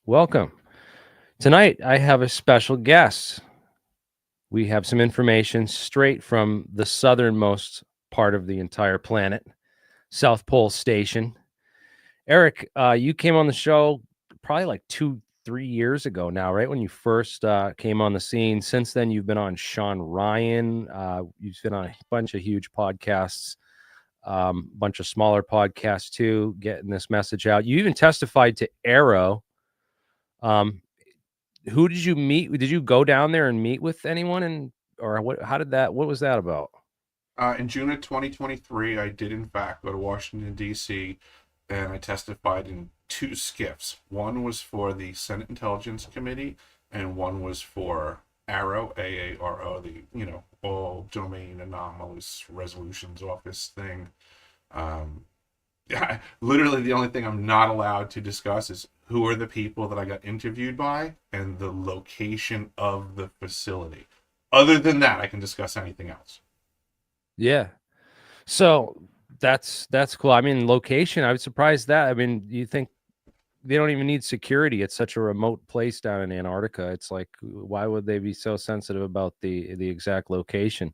Welcome. Tonight, I have a special guest. We have some information straight from the southernmost part of the entire planet, South Pole Station. Eric, you came on the show probably like 2, 3 years ago now, right? When you first came on the scene. Since then, you've been on Sean Ryan. You've been on a bunch of huge podcasts, bunch of smaller podcasts too, getting this message out. You even testified to Arrow. Um, Who did you meet? Did you go down there and meet with anyone, and or what? How did that? What was that about? In June of 2023, I did in fact go to Washington, D.C., and I testified in two skiffs. One was for the Senate Intelligence Committee, and one was for AARO, AARO, the, all domain anomalous resolutions office thing. Yeah, literally the only thing I'm not allowed to discuss is who are the people that I got interviewed by and the location of the facility. Other than that, I can discuss anything else. Yeah. So that's cool. I mean, location. I was surprised that. I mean, you think they don't even need security? It's such a remote place down in Antarctica. It's like, why would they be so sensitive about the exact location?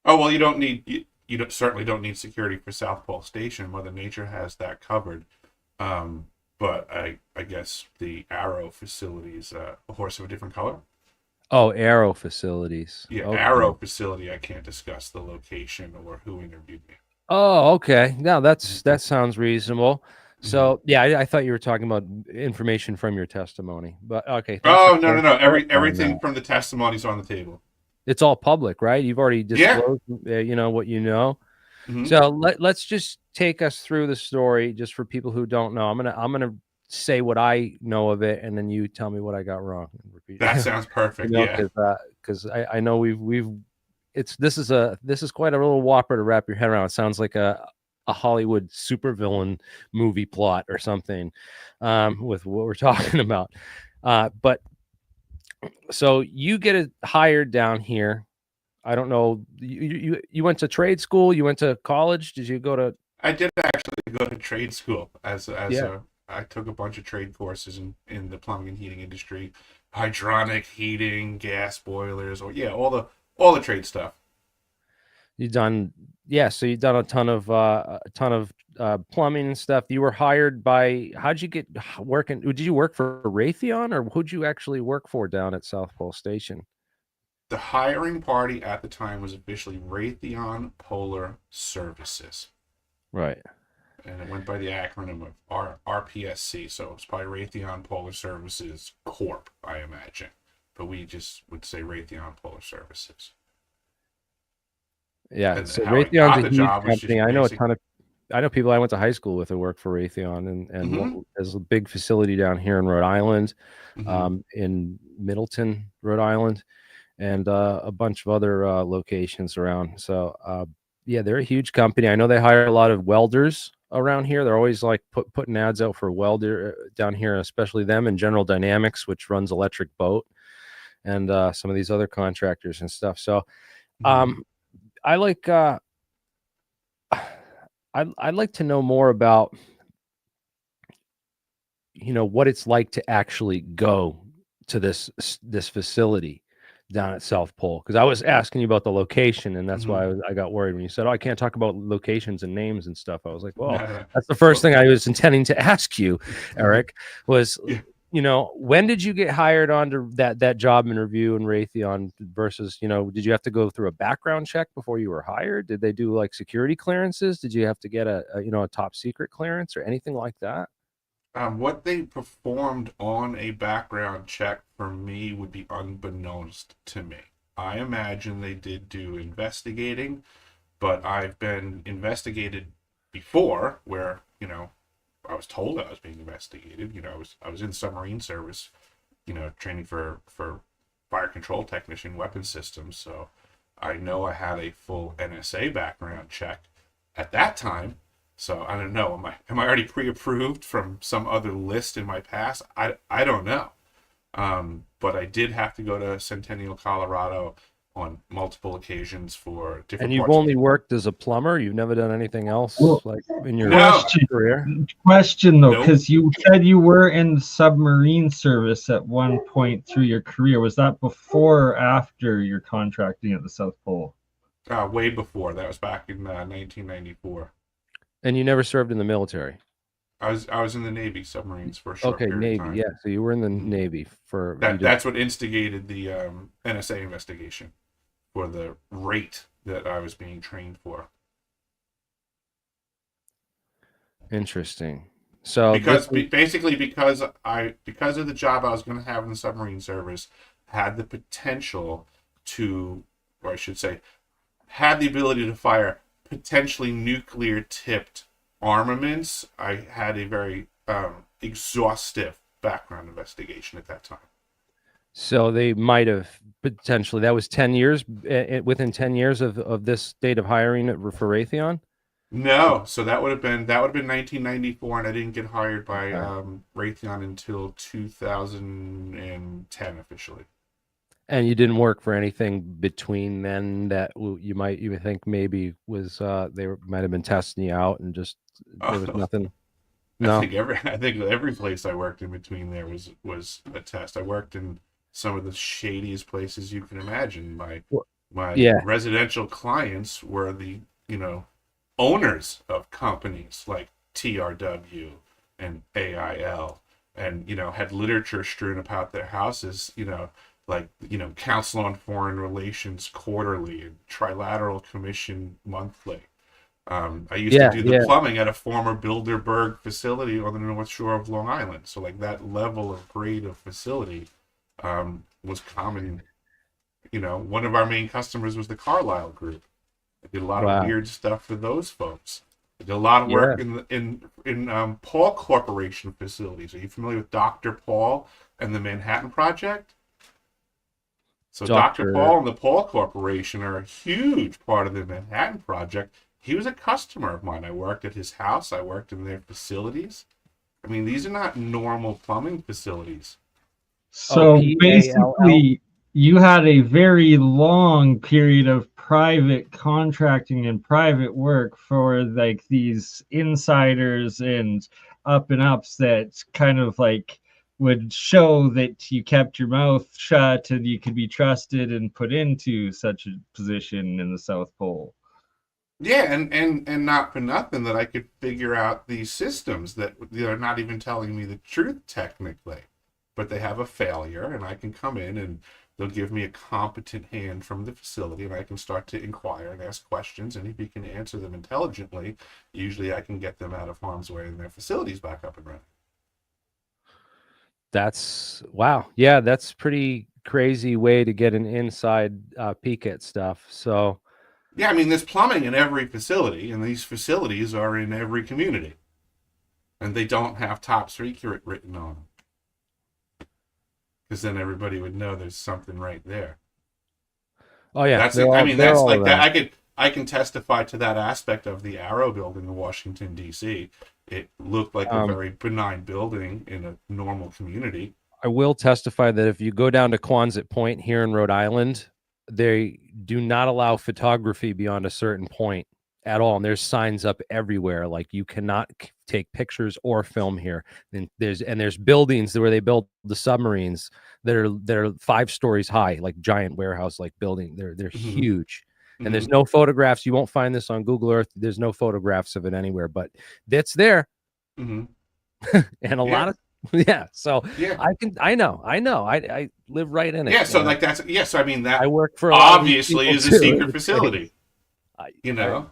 Oh well, you don't, certainly don't need security for South Pole Station. Mother Nature has that covered. Um, but I guess the Arrow facility is a horse of a different color. Oh, Aero facilities. Yeah, Okay. Arrow facility. I can't discuss the location or who interviewed me. Oh, okay. Now that sounds reasonable. Mm-hmm. So yeah, I thought you were talking about information from your testimony, but okay. Thanks for Oh no, no, no! clarifying Everything that. from the testimonies on the table. It's all public, right? You've already Yeah. disclosed, what you know. Mm-hmm. So let's just take us through the story, just for people who don't know. I'm gonna say what I know of it, and then you tell me what I got wrong. And repeat, That sounds perfect. Yeah. because I know we've this is quite a little whopper to wrap your head around. It sounds like a Hollywood supervillain movie plot or something, with what we're talking about. But so you get hired down here. I don't know. You went to trade school. You went to college. Did you go to? I did actually go to trade school as Yeah. a I took a bunch of trade courses in the plumbing and heating industry, hydronic heating, gas boilers, or yeah, all the trade stuff. You done. Yeah. So you done a ton of plumbing and stuff. You were hired by. How'd you get working? Did you work for Raytheon, or who'd you actually work for down at South Pole Station? The hiring party at the time was officially Raytheon Polar Services, Right. and it went by the acronym of RPSC. So it's probably Raytheon Polar Services Corp, I imagine, but we just would say Raytheon Polar Services. Yeah. And So how I Raytheon's got a the huge job was company. just basic. I know people I went to high school with who work for Raytheon, and Mm-hmm. there's a big facility down here in Rhode Island, Mm-hmm. in Middleton, Rhode Island, and a bunch of other locations around. So yeah, they're a huge company. I know they hire a lot of welders around here. They're always like putting ads out for welder down here, especially them and General Dynamics, which runs Electric Boat, and some of these other contractors and stuff. So Mm-hmm. um, I like I'd like to know more about what it's like to actually go to this facility down at South Pole, because I was asking you about the location, and that's Mm-hmm. why I got worried when you said, "Oh, I can't talk about locations and names and stuff." I was like, No, "Well, no. that's the first Well, thing I was intending to ask you, Eric, was." yeah. When did you get hired onto that job interview in Raytheon versus, did you have to go through a background check before you were hired? Did they do like security clearances? Did you have to get a top secret clearance or anything like that? What they performed on a background check for me would be unbeknownst to me. I imagine they did do investigating, but I've been investigated before where, I was told I was being investigated. I was in submarine service, training for fire control technician weapon systems. So I know I had a full NSA background check at that time. So I don't know. Am I already pre-approved from some other list in my past? I don't know. But I did have to go to Centennial, Colorado, on multiple occasions for And different you've parts of. only worked as a plumber. You've never done anything else Well, like in your No, career. question though, nope. because you said you were in submarine service at one point through your career. Was that before or after your contracting at the South Pole? Way before. That was back in 1994. And you never served in the military. I was in the Navy submarines for a short Okay, period of Navy. time. Yeah, so you were in the Mhm. Navy for you That did. that's what instigated the NSA investigation for the rate that I was being trained for. Interesting. So this Because was basically because of the job I was going to have in the submarine service had the potential to, or I should say, had the ability to fire potentially nuclear tipped armaments. I had a very exhaustive background investigation at that time. so they might have potentially that was 10 years within 10 years of this date of hiring for Raytheon. No, so that would have been 1994, and I didn't get hired by Okay. Raytheon until 2010 officially. And you didn't work for anything between then that you would think maybe was might have been testing you out and just there was Oh, nothing. I No. think every place I worked in between there was a test. I worked in some of the shadiest places you can imagine. My Well, my yeah. residential clients were the owners of companies like TRW and AIL, and had literature strewn about their houses. Like Council on Foreign Relations quarterly and Trilateral Commission monthly. I used to Yeah. do the Yeah. plumbing at a former Bilderberg facility on the North Shore of Long Island. So like that level of grade of facility was common. One of our main customers was the Carlyle Group. I did a lot of Wow. weird stuff for those folks. I did a lot of Yeah. work in Paul Corporation facilities. Are you familiar with Dr. Paul and the Manhattan Project? So Dr. Doctor. Paul and the Paul Corporation are a huge part of the Manhattan Project. He was a customer of mine. I worked at his house. I worked in their facilities. I mean, these are not normal plumbing facilities. Oh, So PALL. basically, you had a very long period of private contracting and private work for like these insiders and up and ups that kind of like would show that you kept your mouth shut and you could be trusted and put into such a position in the South Pole. Yeah, and not for nothing that I could figure out these systems that they're not even telling me the truth technically, but they have a failure, and I can come in and they'll give me a competent hand from the facility, and I can start to inquire and ask questions, and if he can answer them intelligently, usually I can get them out of harm's way and their facilities back up and running. That's wow. Yeah, that's pretty crazy way to get an inside peek at stuff. So Yeah, I mean, there's plumbing in every facility, and these facilities are in every community, and they don't have top secret written on them, because then everybody would know there's something right there. oh yeah, That's it. I mean, they're that's all like that. around. I can testify to that aspect of the Arrow building in Washington D.C. It looked like a Um, very benign building in a normal community. I will testify that if you go down to Quonset Point here in Rhode Island, they do not allow photography beyond a certain point at all. And there's signs up everywhere like you cannot take pictures or film here. And there's buildings where they build the submarines that are 5 stories high, like giant warehouse like building. They're Mm-hmm. huge. And there's Mm-hmm. no photographs. You won't find this on Google Earth. There's no photographs of it anywhere, but it's there. Mm-hmm. And a Yeah. lot of yeah, so Yeah. I live right in it, Yeah. So like that's yeah. So I mean I that work for a lot of these obviously people is a too. secret It's crazy. facility. I You I know.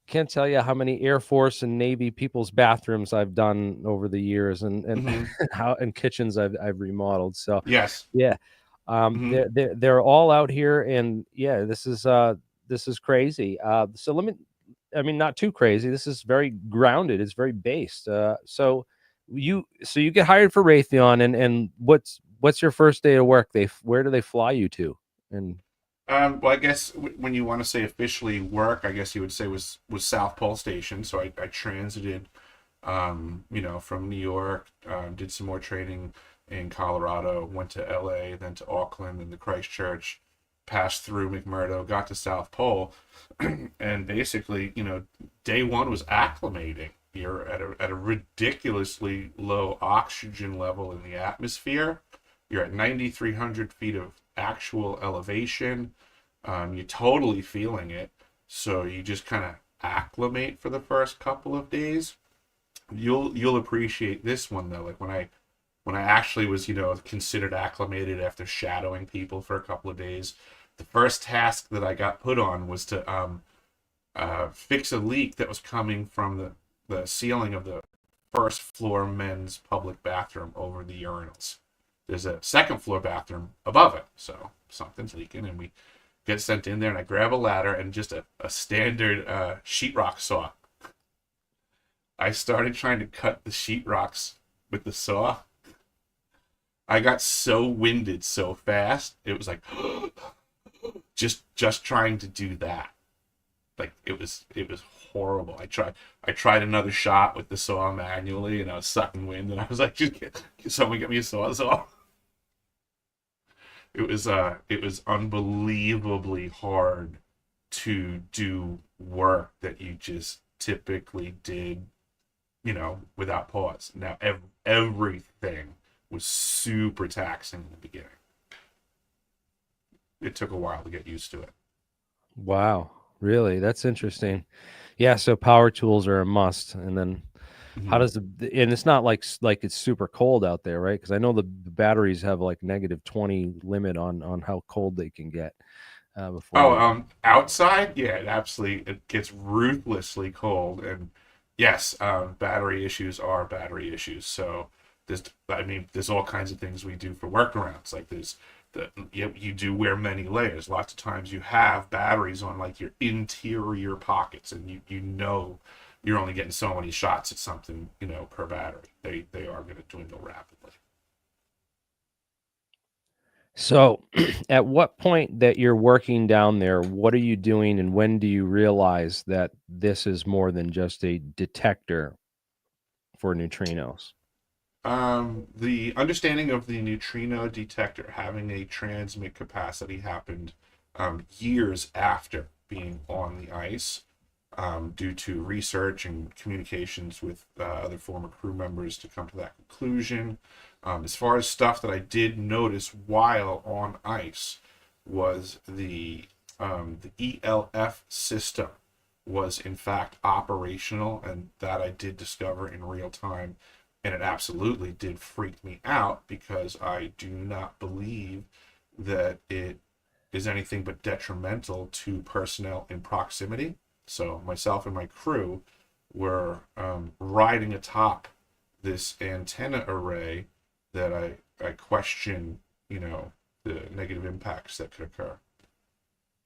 can't tell you how many Air Force and Navy people's bathrooms I've done over the years and Mm-hmm. how and kitchens I've remodeled. So Yes. yeah, Mm-hmm. they're all out here, and yeah, this is crazy. So let me, I mean, not too crazy. This is very grounded. It's very based. So you get hired for Raytheon, and what's your first day of work? Where do they fly you to? And Well, I guess when you want to say officially work, I guess you would say was South Pole Station. So I transited, from New York, did some more training in Colorado, went to LA, then to Auckland, then to Christchurch, passed through McMurdo, got to South Pole, and basically, day one was acclimating. You're at a ridiculously low oxygen level in the atmosphere. You're at 9,300 feet of actual elevation. You're totally feeling it. So you just kind of acclimate for the first couple of days. You'll appreciate this one though. Like when I actually was, considered acclimated after shadowing people for a couple of days, the first task that I got put on was to fix a leak that was coming from the ceiling of the first floor men's public bathroom over the urinals. There's a second floor bathroom above it, so something's leaking, and we get sent in there, and I grab a ladder and just a standard sheetrock saw. I started trying to cut the sheetrocks with the saw. I got so winded so fast, it was like just trying to do that. Like it was horrible. I tried another shot with the saw manually, and I was sucking wind, and I was like, someone get me a sawzall. It was unbelievably hard to do work that you just typically did, without pause. Now everything was super taxing in the beginning. It took a while to get used to it. Wow. Really? That's interesting. Yeah. So power tools are a must. And then how does and it's not like it's super cold out there, right? Because I know the batteries have like -20 limit on how cold they can get before. Outside, yeah, it gets ruthlessly cold, and yes, battery issues are battery issues. So there's all kinds of things we do for workarounds. Like you do wear many layers. Lots of times you have batteries on like your interior pockets, and you're only getting so many shots at something, per battery. They are going to dwindle rapidly. So, at what point that you're working down there, what are you doing, and when do you realize that this is more than just a detector for neutrinos? The understanding of the neutrino detector having a transmit capacity happened years after being on the ice, due to research and communications with other former crew members to come to that conclusion. As far as stuff that I did notice while on ice was the ELF system was in fact operational, and that I did discover in real time, and it absolutely did freak me out because I do not believe that it is anything but detrimental to personnel in proximity. So myself and my crew were riding atop this antenna array that I question, the negative impacts that could occur.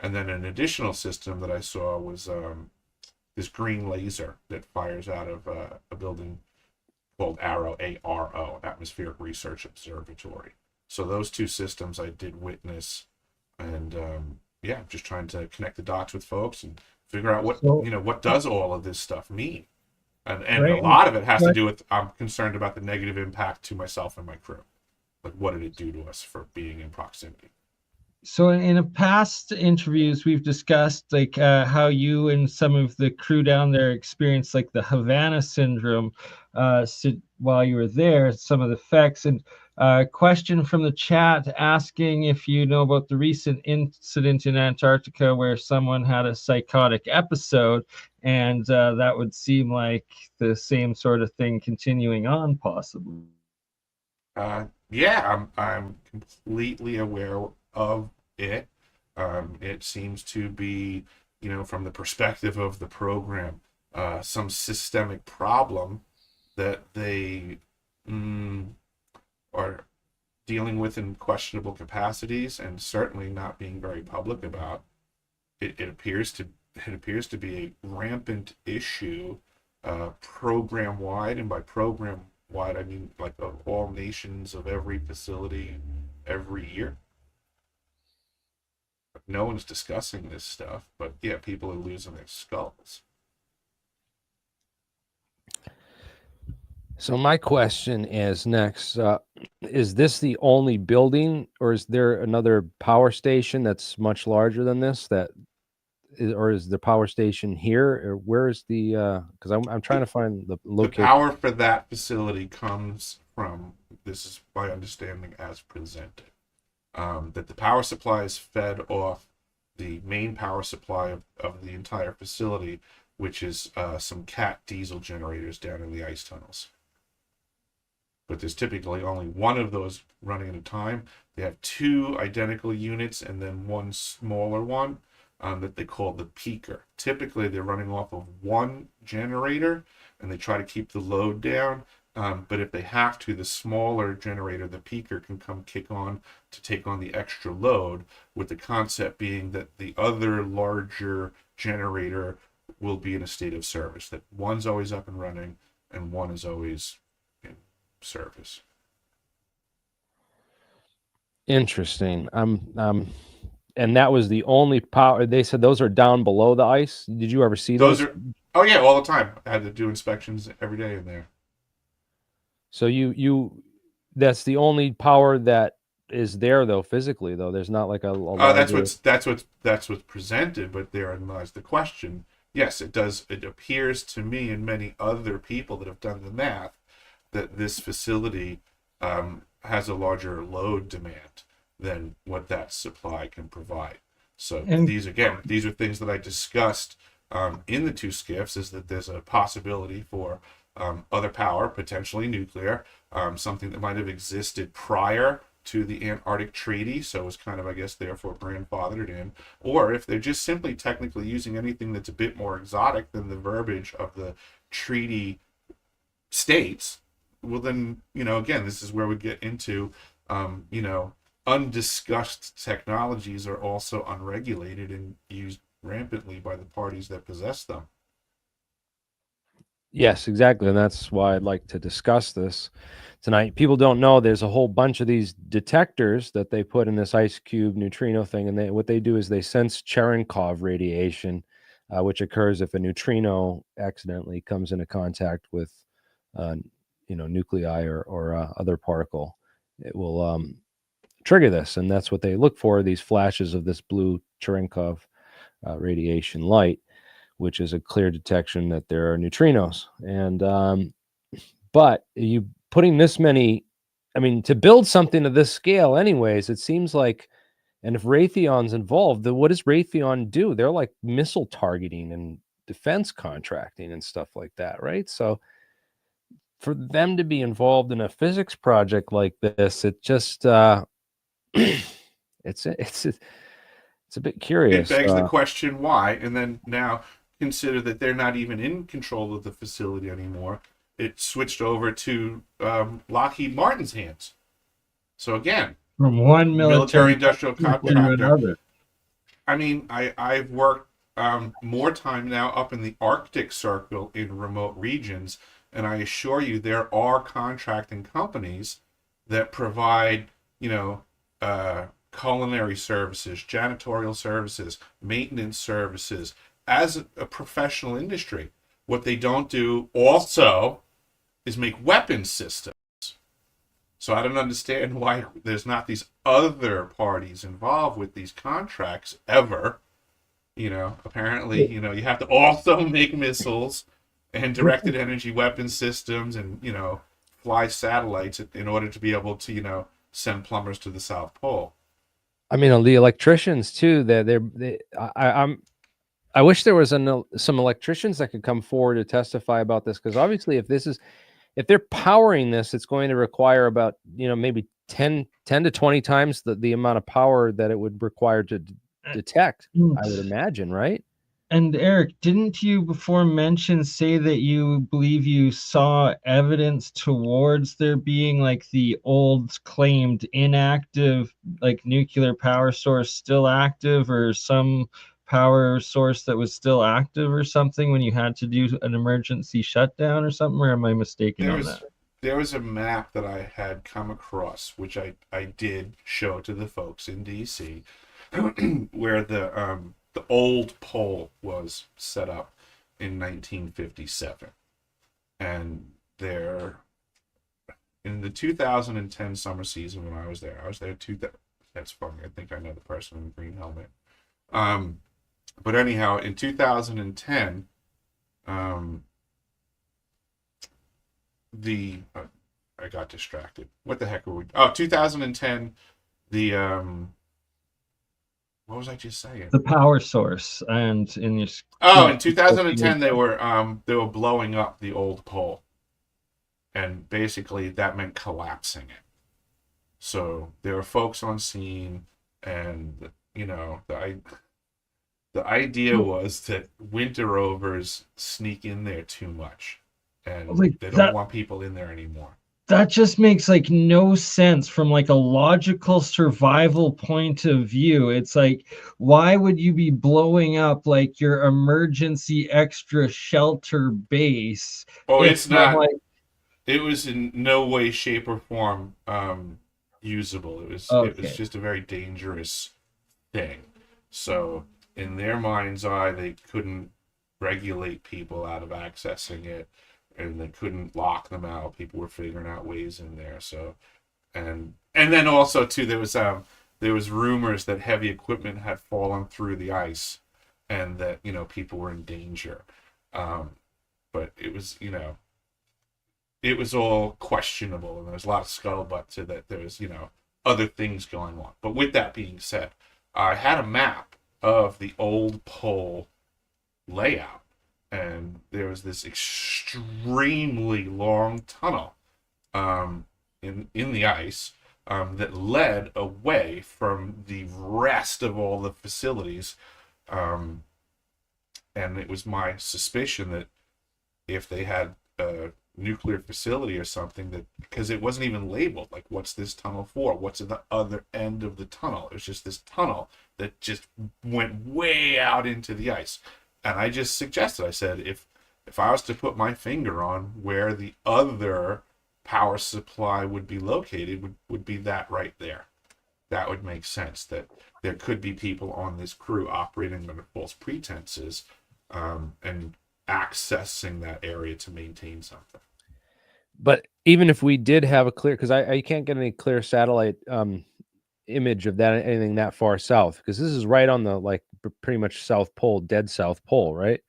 And then an additional system that I saw was this green laser that fires out of a building called ARO, ARO, Atmospheric Research Observatory. So those two systems I did witness, and just trying to connect the dots with folks and figure out what does all of this stuff mean. And a lot of it has to do with, I'm concerned about the negative impact to myself and my crew. Like, what did it do to us for being in proximity? So in a past interviews, we've discussed like how you and some of the crew down there experienced like the Havana syndrome while you were there, some of the effects. And question from the chat asking if you know about the recent incident in Antarctica where someone had a psychotic episode, and that would seem like the same sort of thing continuing on, possibly. I'm completely aware of it. It seems to be, from the perspective of the program, some systemic problem that they are dealing with in questionable capacities, and certainly not being very public about. It appears to be a rampant issue, program wide, and by program wide I mean like of all nations, of every facility, every year. No one's discussing this stuff, but yeah, people are losing their skulls. So my question is next, is this the only building, or is there another power station that's much larger than this? Or is the power station here, or where is the? Because I'm trying to find the The location. power for that facility comes from, this is my understanding as presented, that the power supply is fed off the main power supply of the entire facility, which is some Cat diesel generators down in the ice tunnels. But there's typically only one of those running at a time. They have two identical units and then one smaller one that they call the peaker. Typically, they're running off of one generator and they try to keep the load down. But if they have to, the smaller generator, the peaker, can come kick on to take on the extra load, with the concept being that the other larger generator will be in a state of service, that one's always up and running and one is always in service. Interesting. And that was the only power. They said those are down below the ice. Did you ever see those? Oh yeah, all the time. I had to do inspections every day in there. So that's the only power that is there, though, physically, though. There's not like a larger... That's what's presented, but therein lies the question. Yes, it does. It appears to me and many other people that have done the math that this facility has a larger load demand than what that supply can provide. So these are things that I discussed in the two skiffs, is that there's a possibility for other power, potentially nuclear, something that might have existed prior to the Antarctic Treaty, so was kind of, I guess, therefore grandfathered in, or if they're just simply technically using anything that's a bit more exotic than the verbiage of the treaty states, well then, again, this is where we get into, undiscussed technologies are also unregulated and used rampantly by the parties that possess them. Yes, exactly. And that's why I'd like to discuss this tonight. People don't know there's a whole bunch of these detectors that they put in this ice cube neutrino thing. And what they do is they sense Cherenkov radiation, which occurs if a neutrino accidentally comes into contact with, nuclei or other particle. It will trigger this. And that's what they look for, these flashes of this blue Cherenkov radiation light, which is a clear detection that there are neutrinos. And but you putting this many, to build something of this scale anyways, it seems like, and if Raytheon's involved, then what does Raytheon do? They're like missile targeting and defense contracting and stuff like that, right? So for them to be involved in a physics project like this, it just it's a bit curious. It begs the question why, and then now consider that they're not even in control of the facility anymore. It switched over to Lockheed Martin's hands. So again, from one military industrial contractor to another. I've worked more time now up in the Arctic Circle in remote regions, and I assure you there are contracting companies that provide, culinary services, janitorial services, maintenance services as a professional industry. What they don't do also is make weapon systems. So I don't understand why there's not these other parties involved with these contracts ever. Apparently, you have to also make missiles and directed energy weapon systems and, fly satellites in order to be able to, send plumbers to the South Pole. The electricians too. I wish there was some electricians that could come forward to testify about this, because obviously, if they're powering this, it's going to require about maybe 10 to 20 times the amount of power that it would require to detect. I would imagine, right? And Eric, didn't you before say that you believe you saw evidence towards there being like the old claimed inactive, like nuclear power source still active, or some power source that was still active or something when you had to do an emergency shutdown or something? Or am I mistaken on that? There was a map that I had come across, which I did show to the folks in DC, where the old pole was set up in 1957, and there in the 2010 summer season when I was there. That's funny. I think I know the person in the green helmet. But anyhow, in 2010, the I got distracted. What the heck were we? Oh, 2010. The what was I just saying? The power source, and in your Oh, in 2010 they were blowing up the old pole, and basically that meant collapsing it. So there were folks on scene, and the idea was that winter rovers sneak in there too much, and like they don't want people in there anymore. That just makes like no sense from like a logical survival point of view. It's like, why would you be blowing up like your emergency extra shelter base? Oh, if it's not. like, It was in no way, shape, or form usable. It was okay. just a very dangerous thing. So in their mind's eye, they couldn't regulate people out of accessing it, and they couldn't lock them out. People were figuring out ways in there. So and then also too, there was rumors that heavy equipment had fallen through the ice, and that people were in danger. But it was all questionable, and there was a lot of scuttlebutt to that. There was other things going on. But with that being said, I had a map of the old pole layout, and there was this extremely long tunnel in the ice that led away from the rest of all the facilities, and it was my suspicion that if they had a nuclear facility or something, that because it wasn't even labeled, like, what's this tunnel for, what's at the other end of the tunnel. It was just this tunnel that just went way out into the ice. And I just suggested, I said, if I was to put my finger on where the other power supply would be located, would be that right there. That would make sense, that there could be people on this crew operating under false pretenses, and accessing that area to maintain something. But even if we did have a clear, because I can't get any clear satellite image of that, anything that far south, because this is right on the pretty much South Pole, dead South Pole, right?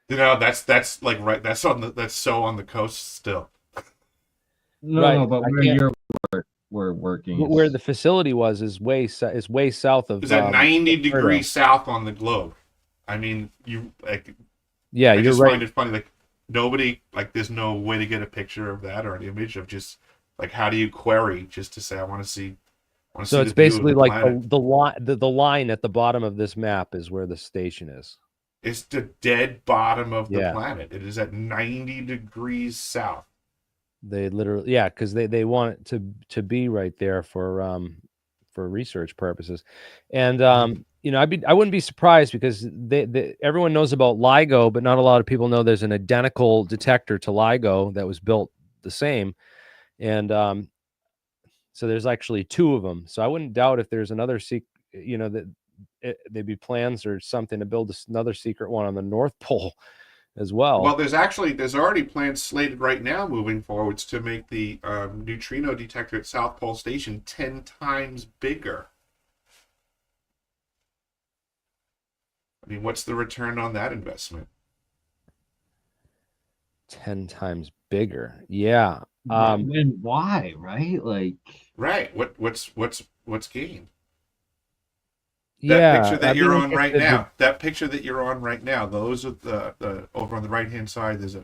That's like right. That's so on the coast still. No, but where we're working, where the facility is way south of. Is at 90 degrees south on the globe. I mean, yeah, I you're just right. find it funny, like nobody, like there's no way to get a picture of that or an image of just like, how do you query just to say I want to see. So it's basically like the line at the bottom of this map is where the station is. It's the dead bottom of the planet. It is at 90 degrees south. They literally, because they want it to be right there for research purposes, and I wouldn't be surprised, because everyone knows about LIGO, but not a lot of people know there's an identical detector to LIGO that was built the same, and so there's actually two of them. So I wouldn't doubt if there's another that there'd be plans or something to build another secret one on the North Pole as well. Well, there's already plans slated right now moving forwards to make the neutrino detector at South Pole Station 10 times bigger. I mean, what's the return on that investment? 10 times bigger. Yeah. And why, right? Like, right. What's gained? Yeah, that picture that you're on right now. That picture that you're on right now. Those are the over on the right hand side. There's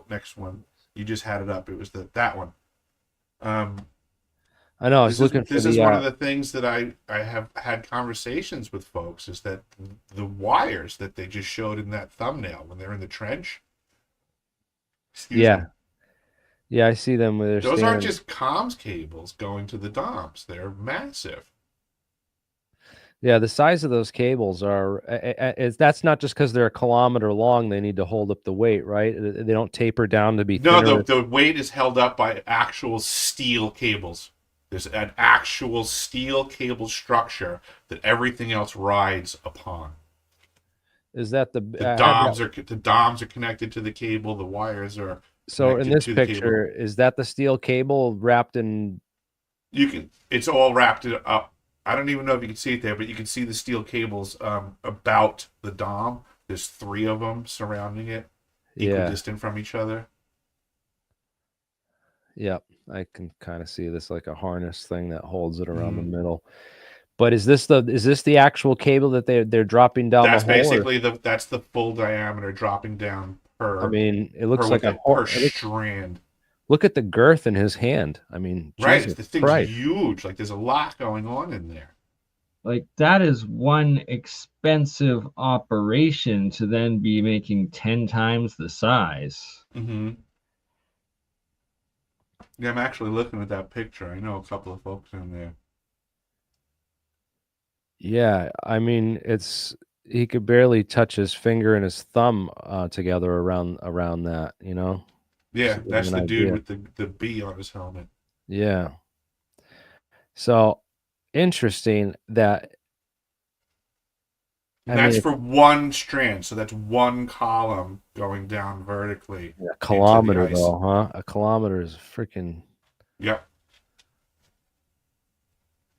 next one. You just had it up. It was that one. I know. I was looking for this is one of the things that I have had conversations with folks, is that the wires that they just showed in that thumbnail when they're in the trench. Excuse me. Yeah, I see them. Those aren't just comms cables going to the DOMs. They're massive. Yeah, the size of those cables that's not just because they're a kilometer long. They need to hold up the weight, right? They don't taper down to be thinner. No, the weight is held up by actual steel cables. There's an actual steel cable structure that everything else rides upon. Is that the DOMs are connected to the cable? The wires are So in connected this to the cable. picture, is that the steel cable wrapped in? It's all wrapped it up. I don't even know if you can see it there, but you can see the steel cables about the dom. There's 3 of them surrounding it, Yeah, equidistant from each other. yep. I can kind of see this like a harness thing that holds it around the Mm-hmm. middle. But is this the actual cable that they're dropping down the That's hole? Or, basically that's the full diameter dropping down I per mean, it per looks like with a it per it looks, strand. look at the girth in his hand. I mean, Right, Jesus the thing's Christ. huge. Like there's a lot going on in there. Like that is one expensive operation to then be making 10 times the size. Mm-hmm. Yeah, I'm actually looking at that picture. I know a couple of folks in there. Yeah, I mean, it's he could barely touch his finger and his thumb together around that, you know? Just to Yeah, give you that's an the dude idea. with the B on his helmet. Yeah. So interesting that And I mean that's it's for one strand, so that's one column going down vertically a into the kilometer ice. though, huh? A kilometer is freaking Yep.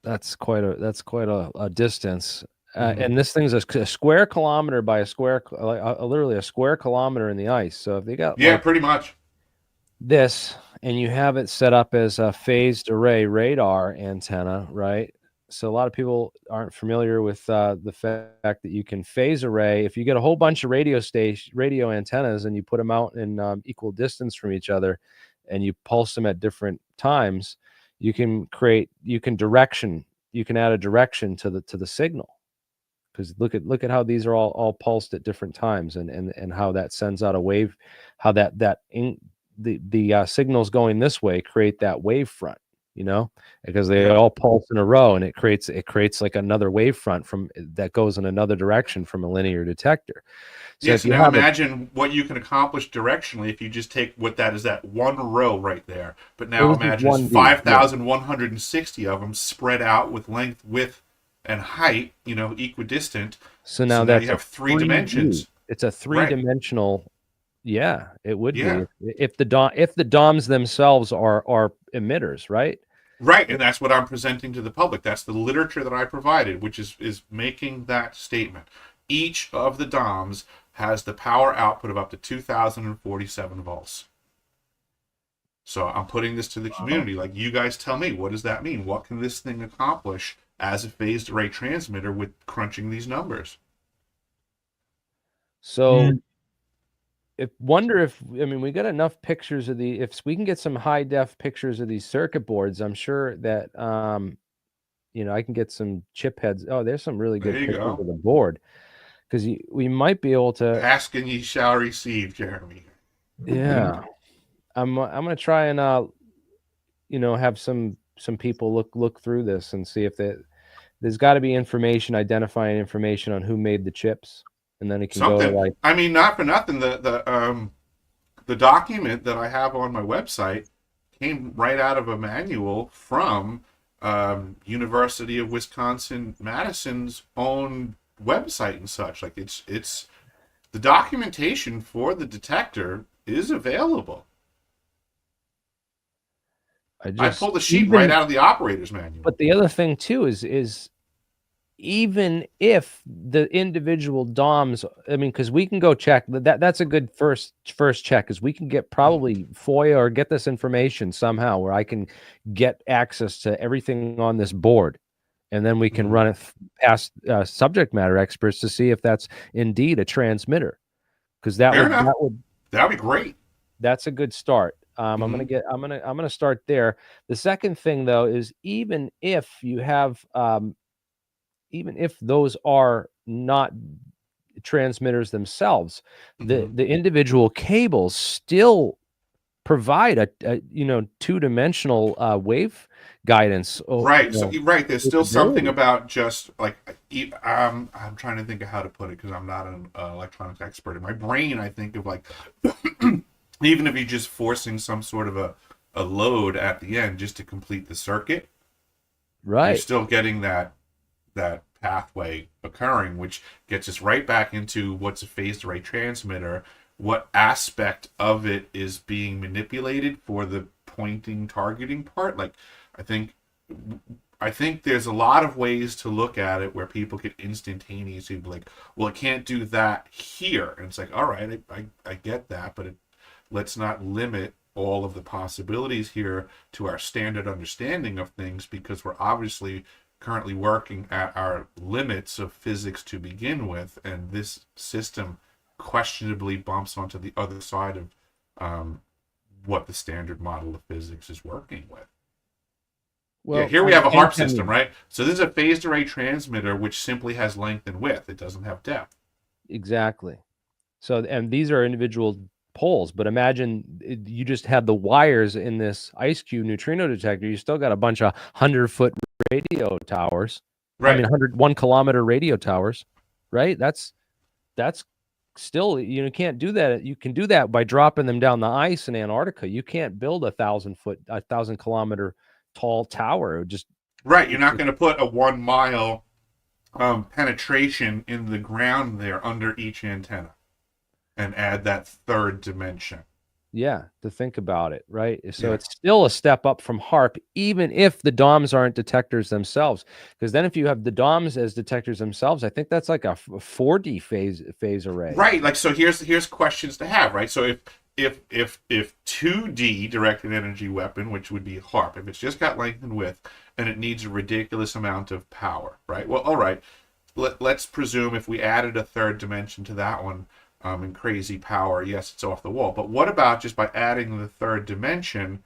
that's quite a distance. Mm-hmm. And this thing's a square kilometer by a square like literally a square kilometer in the ice. So if they got Yeah, like pretty much. this and you have it set up as a phased array radar antenna, right? So a lot of people aren't familiar with the fact that you can phase array. If you get a whole bunch of radio antennas and you put them out in equal distance from each other and you pulse them at different times, you can add a direction to the signal. Because look at how these are all pulsed at different times, and how that sends out a wave, how the signals going this way create that wave front, you know, because they Yep. all pulse in a row, and it creates like another wave front from that goes in another direction from a linear detector. So Yeah, if so you now have a imagine what you can accomplish directionally if you just take what that is, that one row right there. But well, now this is imagine it's 1D, yeah. 5,160 of them spread out with length, width, and height, equidistant. So So now now you that's a have 3 3D. dimensions. It's a Right. three-dimensional. Yeah, it would be Yeah. if the DOMs themselves are emitters, right? Right, and that's what I'm presenting to the public. That's the literature that I provided, which is making that statement. Each of the DOMs has the power output of up to 2,047 volts. So I'm putting this to the community. Like, you guys tell me, what does that mean? What can this thing accomplish as a phased array transmitter with crunching these numbers? So And if I mean we got enough pictures of if we can get some high def pictures of these circuit boards, I'm sure that I can get some chip heads. Oh, there's some really There good you pictures go. of the board because we might be able to. Ask and ye shall receive, Jeremy. Yeah, I'm gonna try and have some people look through this and see if there's got to be identifying information on who made the chips, and then it can go to Something. like. I mean, not for nothing. The document that I have on my website came right out of a manual from University of Wisconsin Madison's own website and such. Like it's the documentation for the detector is available. I I just pulled the sheet right even out of the operator's manual. But the other thing too is even if the individual DOMs, I mean, because we can go check that's a good first check, because we can get probably FOIA or get this information somehow where I can get access to everything on this board, and then we can Mm-hmm. run it past subject matter experts to see if that's indeed a transmitter, because Fair enough. that would That'd be great. that's a good start. Mm-hmm. I'm gonna start there. The second thing though is even if those are not transmitters themselves, the Mm-hmm. the individual cables still provide a two-dimensional wave guidance. Right. So right, there's still something Capability. about just like I'm trying to think of how to put it because I'm not an electronics expert. In my brain, I think of like even if you're just forcing some sort of a load at the end just to complete the circuit, you're Right. still getting that pathway occurring, which gets us right back into what's a phased array transmitter, what aspect of it is being manipulated for the pointing targeting part. Like, I think I think there's a lot of ways to look at it where people can instantaneously be like, well, it can't do that here. And it's like, all right, I get that, but let's not limit all of the possibilities here to our standard understanding of things, because we're obviously currently working at our limits of physics to begin with, and this system questionably bumps onto the other side of what the standard model of physics is working with. Well, yeah, here we have a HARP antennae. system, right? So this is a phased array transmitter which simply has length and width. It doesn't have depth. Exactly. So, and these are individual poles, but imagine you just had the wires in this ice cube neutrino detector. You still got a bunch of 100-foot radio towers. Right. I mean, 1 kilometer radio towers, right? That's still, you can't do that. You can do that by dropping them down the ice in Antarctica. You can't build a 1,000 kilometer tall tower. It would just right. You're not going to put a 1 mile penetration in the ground there under each antenna and add that third dimension. Yeah, to think about it, right? So it's still a step up from HARP, even if the DOMs aren't detectors themselves. Because then if you have the DOMs as detectors themselves, I think that's like a 4D phase array. Right. Like, so here's questions to have, right? So if 2D directed energy weapon, which would be HARP, if it's just got length and width and it needs a ridiculous amount of power, right? Well, all right. Let's presume if we added a third dimension to that one, and crazy power, yes, it's off the wall. But what about just by adding the third dimension,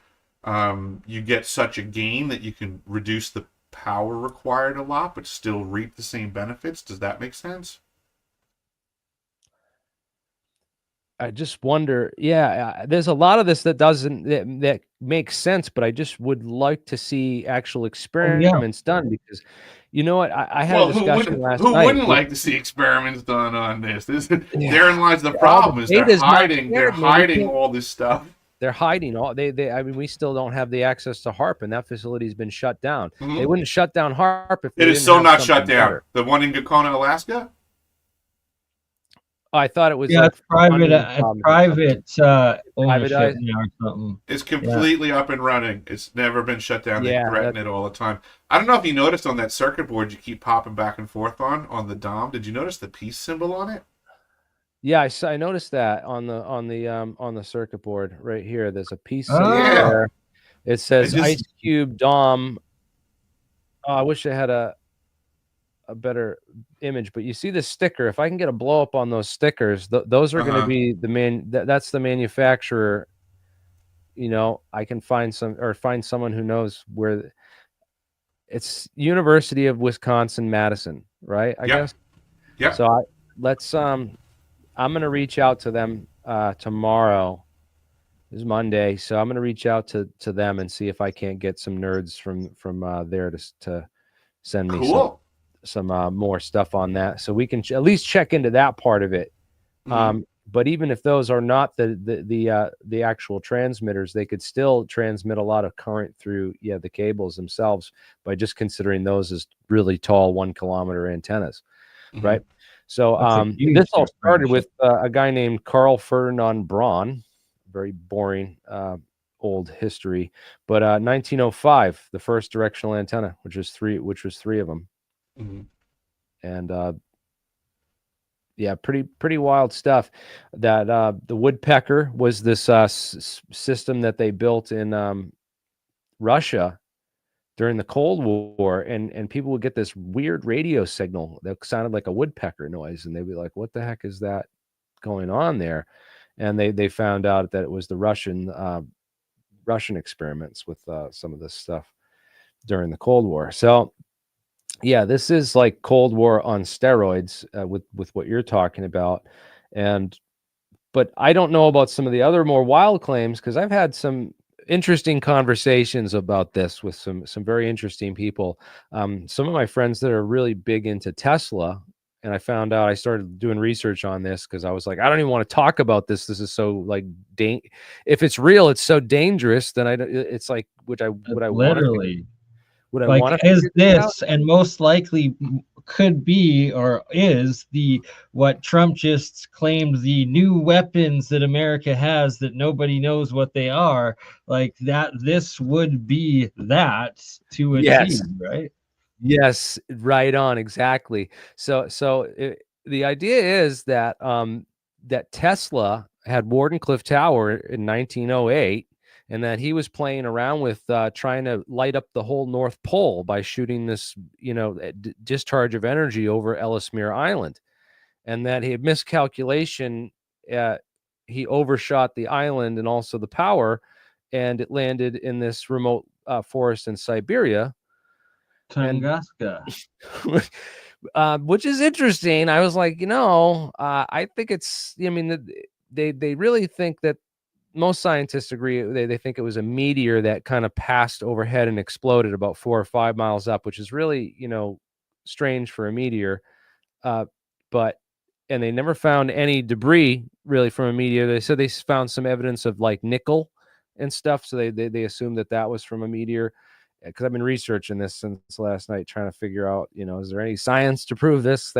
you get such a gain that you can reduce the power required a lot, but still reap the same benefits? Does that make sense? I just wonder, there's a lot of this that that makes sense, but I just would like to see actual experiments done, because you know what? I had a discussion last night. Who wouldn't like to see experiments done on this? Therein lies the problem. Is they're hiding all this stuff. They're hiding all. I mean, we still don't have the access to HARP, and that facility's been shut down. Mm-hmm. They wouldn't shut down HARP if it is still not shut down. Better. The one in Gakona, Alaska. Oh, I thought it was like private ownership or something. It's completely up and running. It's never been shut down. They threaten it all the time. I don't know if you noticed on that circuit board you keep popping back and forth on the DOM. Did you notice the peace symbol on it? Yeah, I noticed that on the circuit board right here. There's a piece there. It says Ice Cube DOM. Oh, I wish I had a better image, but you see the sticker. If I can get a blow up on those stickers, those are going to be the that's the manufacturer. I can find someone who knows where. It's University of Wisconsin-Madison, right? I guess. Yeah. So I'm going to reach out to them tomorrow. This is Monday, so I'm going to reach out to them and see if I can't get some nerds from there to send me some more stuff on that, so we can at least check into that part of it. Mm-hmm. But even if those are not the actual transmitters, they could still transmit a lot of current through the cables themselves by just considering those as really tall 1 kilometer antennas, mm-hmm. right? So this all started with a guy named Carl Ferdinand Braun. Very boring old history, but 1905, the first directional antenna, which was three of them. Mm-hmm. And pretty wild stuff. That the woodpecker was this system that they built in Russia during the Cold War, and people would get this weird radio signal that sounded like a woodpecker noise, and they'd be like, "What the heck is that going on there?" And they found out that it was the Russian experiments with some of this stuff during the Cold War. So this is like Cold War on steroids with what you're talking about. But I don't know about some of the other more wild claims, because I've had some interesting conversations about this with some very interesting people. Some of my friends that are really big into Tesla, and I found out, I started doing research on this because I was like, I don't even want to talk about this. This is so like, if it's real, it's so dangerous. Then it's like, would I literally. Would I like, want to is this, and most likely could be or is the what Trump just claimed the new weapons that America has that nobody knows what they are, like that this would be that to a T, Yes. right? Yes, right on, exactly. The idea is that that Tesla had Wardenclyffe Tower in 1908, and that he was playing around with trying to light up the whole North Pole by shooting this, discharge of energy over Ellesmere Island, and that he had miscalculation. He overshot the island and also the power, and it landed in this remote forest in Siberia. And Tunguska. which is interesting. I was like, I think it's. I mean, they really think that most scientists agree. They think it was a meteor that kind of passed overhead and exploded about 4 or 5 miles up, which is really strange for a meteor. But and they never found any debris really from a meteor. They said they found some evidence of like nickel and stuff, so they assumed that was from a meteor, because I've been researching this since last night, trying to figure out, is there any science to prove this?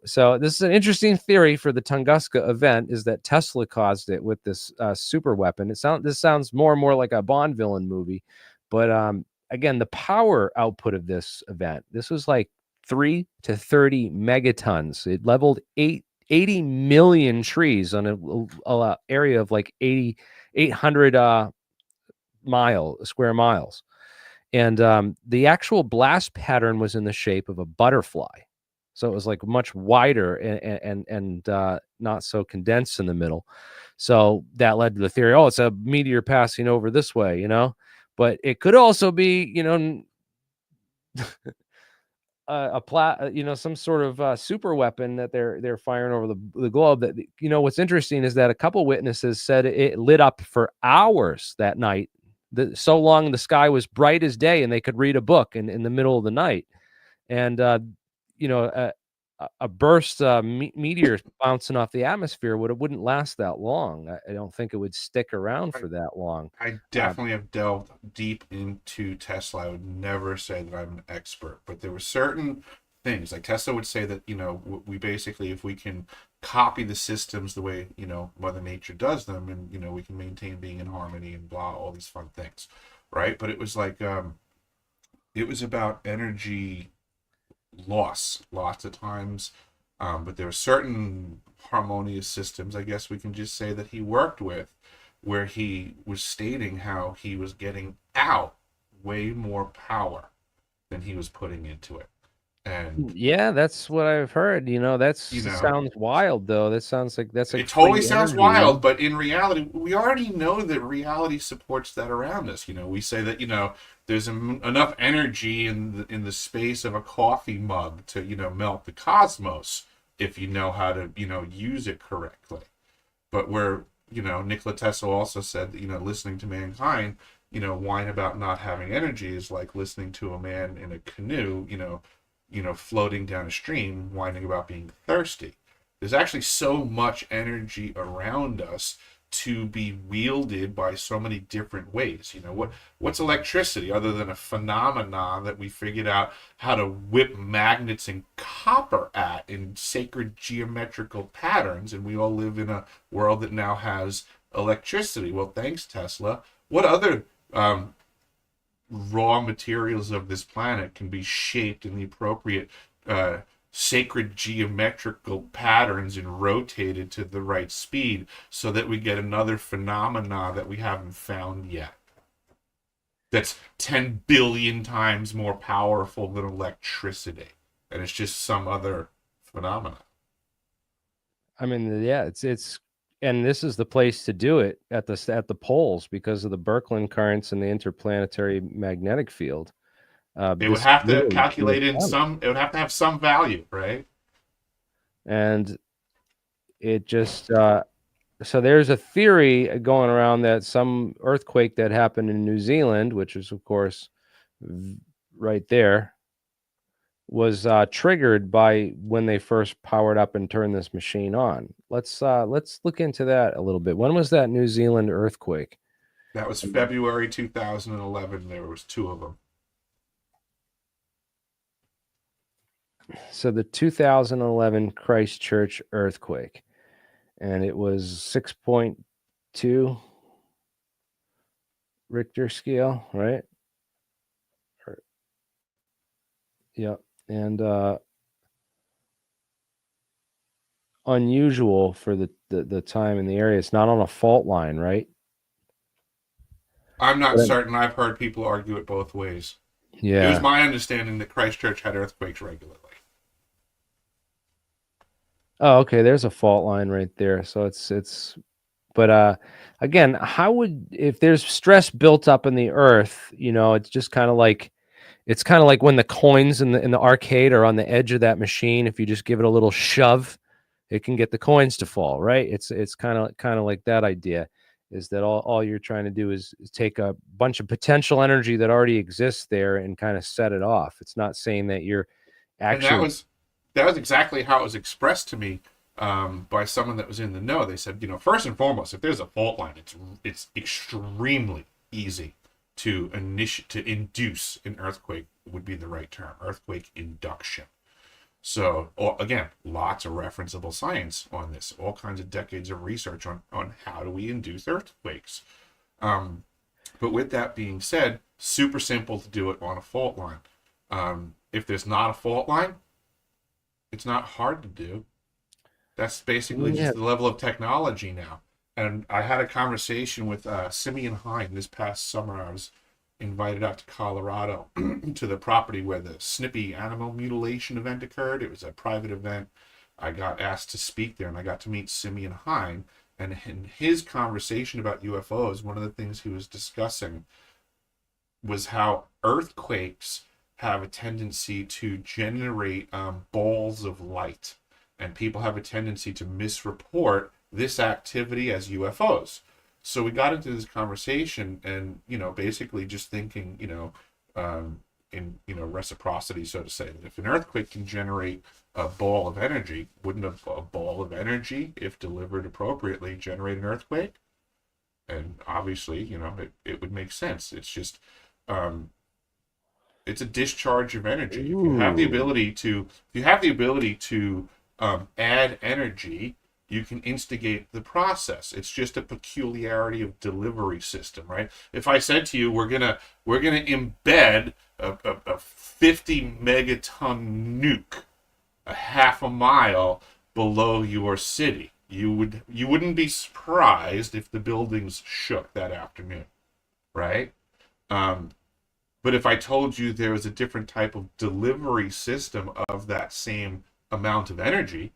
So this is an interesting theory for the Tunguska event, is that Tesla caused it with this super weapon. This sounds more and more like a Bond villain movie, but again, the power output of this event, this was like 3 to 30 megatons. It leveled 80 million trees on a area of like 800 square miles. And the actual blast pattern was in the shape of a butterfly. So it was like much wider and not so condensed in the middle. So that led to the theory, it's a meteor passing over this way, but it could also be, some sort of super weapon that they're firing over the globe. That, what's interesting is that a couple witnesses said it lit up for hours that night. So long the sky was bright as day, and they could read a book in the middle of the night. And a burst meteor bouncing off the atmosphere wouldn't last that long. I don't think it would stick around for that long. I definitely have delved deep into Tesla. I would never say that I'm an expert, but there were certain things like Tesla would say that, we basically, if we can copy the systems the way, Mother Nature does them, and, we can maintain being in harmony and blah, all these fun things. Right. But it was like, it was about energy loss lots of times. But there were certain harmonious systems, I guess we can just say, that he worked with, where he was stating how he was getting out way more power than he was putting into it. And yeah, that's what I've heard. Sounds wild, though. That sounds like that's like it totally free sounds energy, wild, but in reality, we already know that reality supports that around us. We say that there's enough energy in the space of a coffee mug to melt the cosmos if you know how to use it correctly. But where Nikola Tesla also said that listening to mankind whine about not having energy is like listening to a man in a canoe floating down a stream whining about being thirsty. There's actually so much energy around us to be wielded by so many different ways. What's electricity other than a phenomenon that we figured out how to whip magnets and copper at in sacred geometrical patterns, and we all live in a world that now has electricity. Well, thanks, Tesla. What other raw materials of this planet can be shaped in the appropriate sacred geometrical patterns and rotated to the right speed so that we get another phenomena that we haven't found yet, that's 10 billion times more powerful than electricity, and it's just some other phenomena? I mean, yeah, it's and this is the place to do it at the poles because of the Birkeland currents and the interplanetary magnetic field. It would This have to really calculate in some, it would have to have some value, right? and it just so there's a theory going around that some earthquake that happened in New Zealand, which is of course right there, was triggered by when they first powered up and turned this machine on. Let's look into that a little bit. When was that New Zealand earthquake? That was February 2011. There was two of them. So the 2011 Christchurch earthquake, and it was 6.2 Richter scale, right? Yeah, and unusual for the time in the area. It's not on a fault line, right? I'm not But certain. I've heard people argue it both ways. It was yeah. my understanding that Christchurch had earthquakes regularly. Oh, okay. There's a fault line right there. So it's. But again, how would if there's stress built up in the earth? It's just kind of like when the coins in the arcade are on the edge of that machine. If you just give it a little shove, it can get the coins to fall, right? It's kind of like that idea, is that all you're trying to do is take a bunch of potential energy that already exists there and kind of set it off. It's not saying that you're And that actually. was exactly how it was expressed to me by someone that was in the know. They said, first and foremost, if there's a fault line, it's extremely easy to induce an earthquake, would be the right term, earthquake induction. So again, lots of referenceable science on this, all kinds of decades of research on how do we induce earthquakes. But with that being said, super simple to do it on a fault line. If there's not a fault line, it's not hard to do. That's basically Yeah. just the level of technology now. And I had a conversation with Simeon Hine this past summer. I was invited out to Colorado to the property where the Snippy animal mutilation event occurred. It was a private event. I got asked to speak there, and I got to meet Simeon Hine. And in his conversation about UFOs, one of the things he was discussing was how earthquakes have a tendency to generate balls of light, and people have a tendency to misreport this activity as UFOs. So we got into this conversation, and basically just thinking, in reciprocity, so to say, that if an earthquake can generate a ball of energy, wouldn't a ball of energy, if delivered appropriately, generate an earthquake? And obviously, it would make sense. It's just it's a discharge of energy. If you have the ability to add energy, you can instigate the process. It's just a peculiarity of delivery system, right? If I said to you, we're gonna embed a 50 megaton nuke a half a mile below your city, you wouldn't be surprised if the buildings shook that afternoon, right? But if I told you there was a different type of delivery system of that same amount of energy,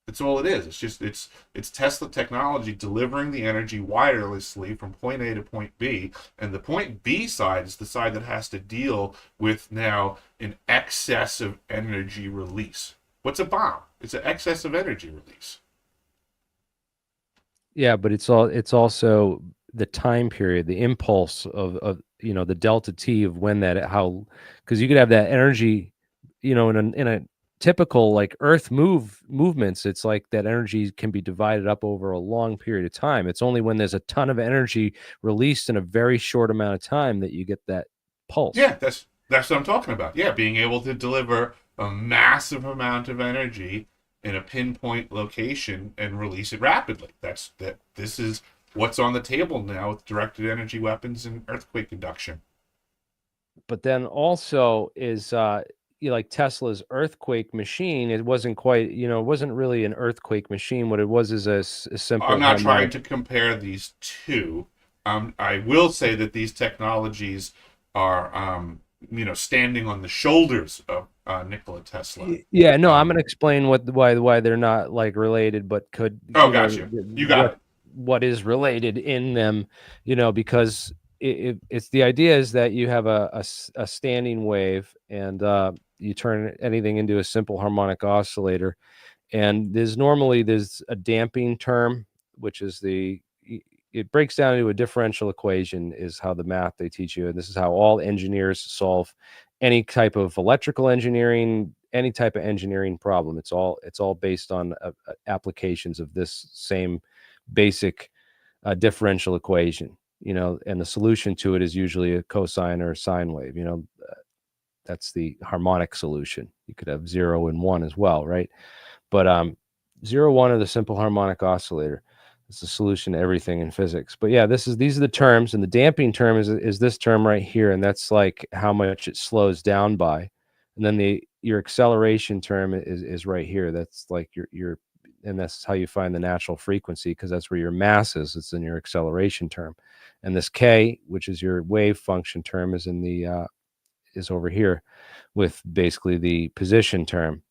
that's all it is. It's Tesla technology delivering the energy wirelessly from point A to point B, and the point B side is the side that has to deal with now an excess of energy release. What's a bomb? It's an excess of energy release. Yeah, but it's also the time period, the impulse of the delta T of when because you could have that energy, in a typical like Earth movements. It's like that energy can be divided up over a long period of time. It's only when there's a ton of energy released in a very short amount of time that you get that pulse. Yeah, that's what I'm talking about. Yeah, being able to deliver a massive amount of energy in a pinpoint location and release it rapidly. This is what's on the table now with directed energy weapons and earthquake induction. But then also is like Tesla's earthquake machine. It wasn't quite, it wasn't really an earthquake machine. What it was is a simple I'm not trying harmonic. to compare these two. I will say that these technologies are, standing on the shoulders of Nikola Tesla. Yeah, no, I'm Um, gonna explain why they're not like related, but could Gotcha. You got it. what is related in them, because it's the idea is that you have a standing wave, and you turn anything into a simple harmonic oscillator. And there's a damping term, which is it breaks down into a differential equation, is how the math they teach you. And this is how all engineers solve any type of electrical engineering, any type of engineering problem. It's all based on applications of this same basic differential equation, and the solution to it is usually a cosine or a sine wave, That's the harmonic solution. You could have 0 and 1 as well, right? But 0, 1 are the simple harmonic oscillator. It's the solution to everything in physics. But yeah, these are the terms, and the damping term is this term right here, and that's like how much it slows down by. And then your acceleration term is right here. That's like your and that's how you find the natural frequency, because that's where your mass is. It's in your acceleration term. And this k, which is your wave function term, is in the is over here with basically the position term.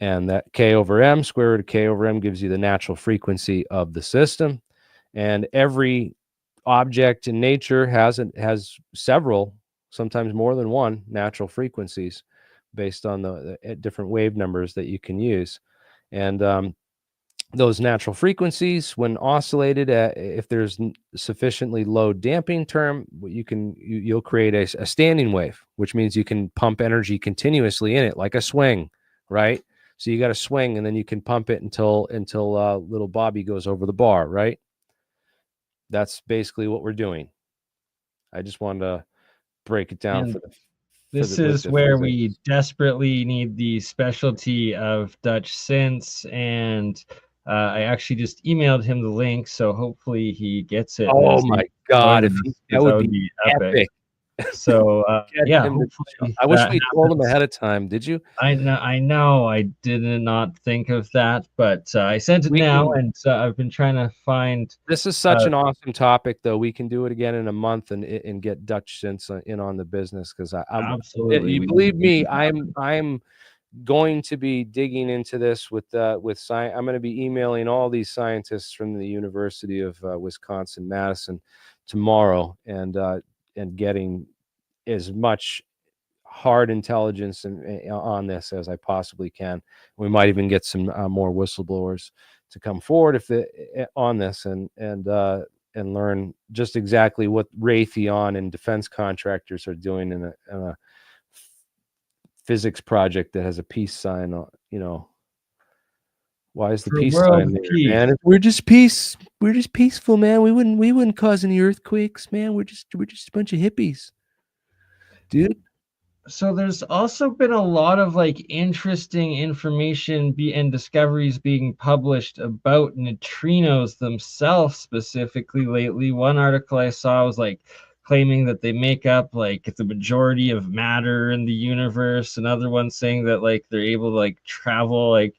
And that k over m, square root of k over m, gives you the natural frequency of the system. And every object in nature has several, sometimes more than one, natural frequencies based on the different wave numbers that you can use. And those natural frequencies, when oscillated, if there's sufficiently low damping term, you'll create a standing wave, which means you can pump energy continuously in it, like a swing, right? So you got to swing, and then you can pump it until little Bobby goes over the bar, right? That's basically what we're doing. I just wanted to break it down And this is where we desperately need the specialty of Dutch synths, and I actually just emailed him the link, so hopefully he gets it. Oh my God, that would be epic. So yeah, hopefully I wish we told him ahead of time. Did you? I know. I did not think of that, but I sent it now, and I've been trying to find. This is such an awesome topic, though. We can do it again in a month and get Dutch synths in on the business, because I'm absolutely. You believe me, I'm going to be digging into this with science. I'm going to be emailing all these scientists from the University of Wisconsin-Madison tomorrow, and getting as much hard intelligence on this as I possibly can. We might even get some more whistleblowers to come forward on this and learn just exactly what Raytheon and defense contractors are doing in a physics project that has a peace sign on. Why is the peace sign there, man? We're just peaceful, man. We wouldn't cause any earthquakes, man. We're just a bunch of hippies, dude. So there's also been a lot of like interesting information and discoveries being published about neutrinos themselves specifically lately. One article I saw was like claiming that they make up like the majority of matter in the universe. Another one saying that like they're able to like travel like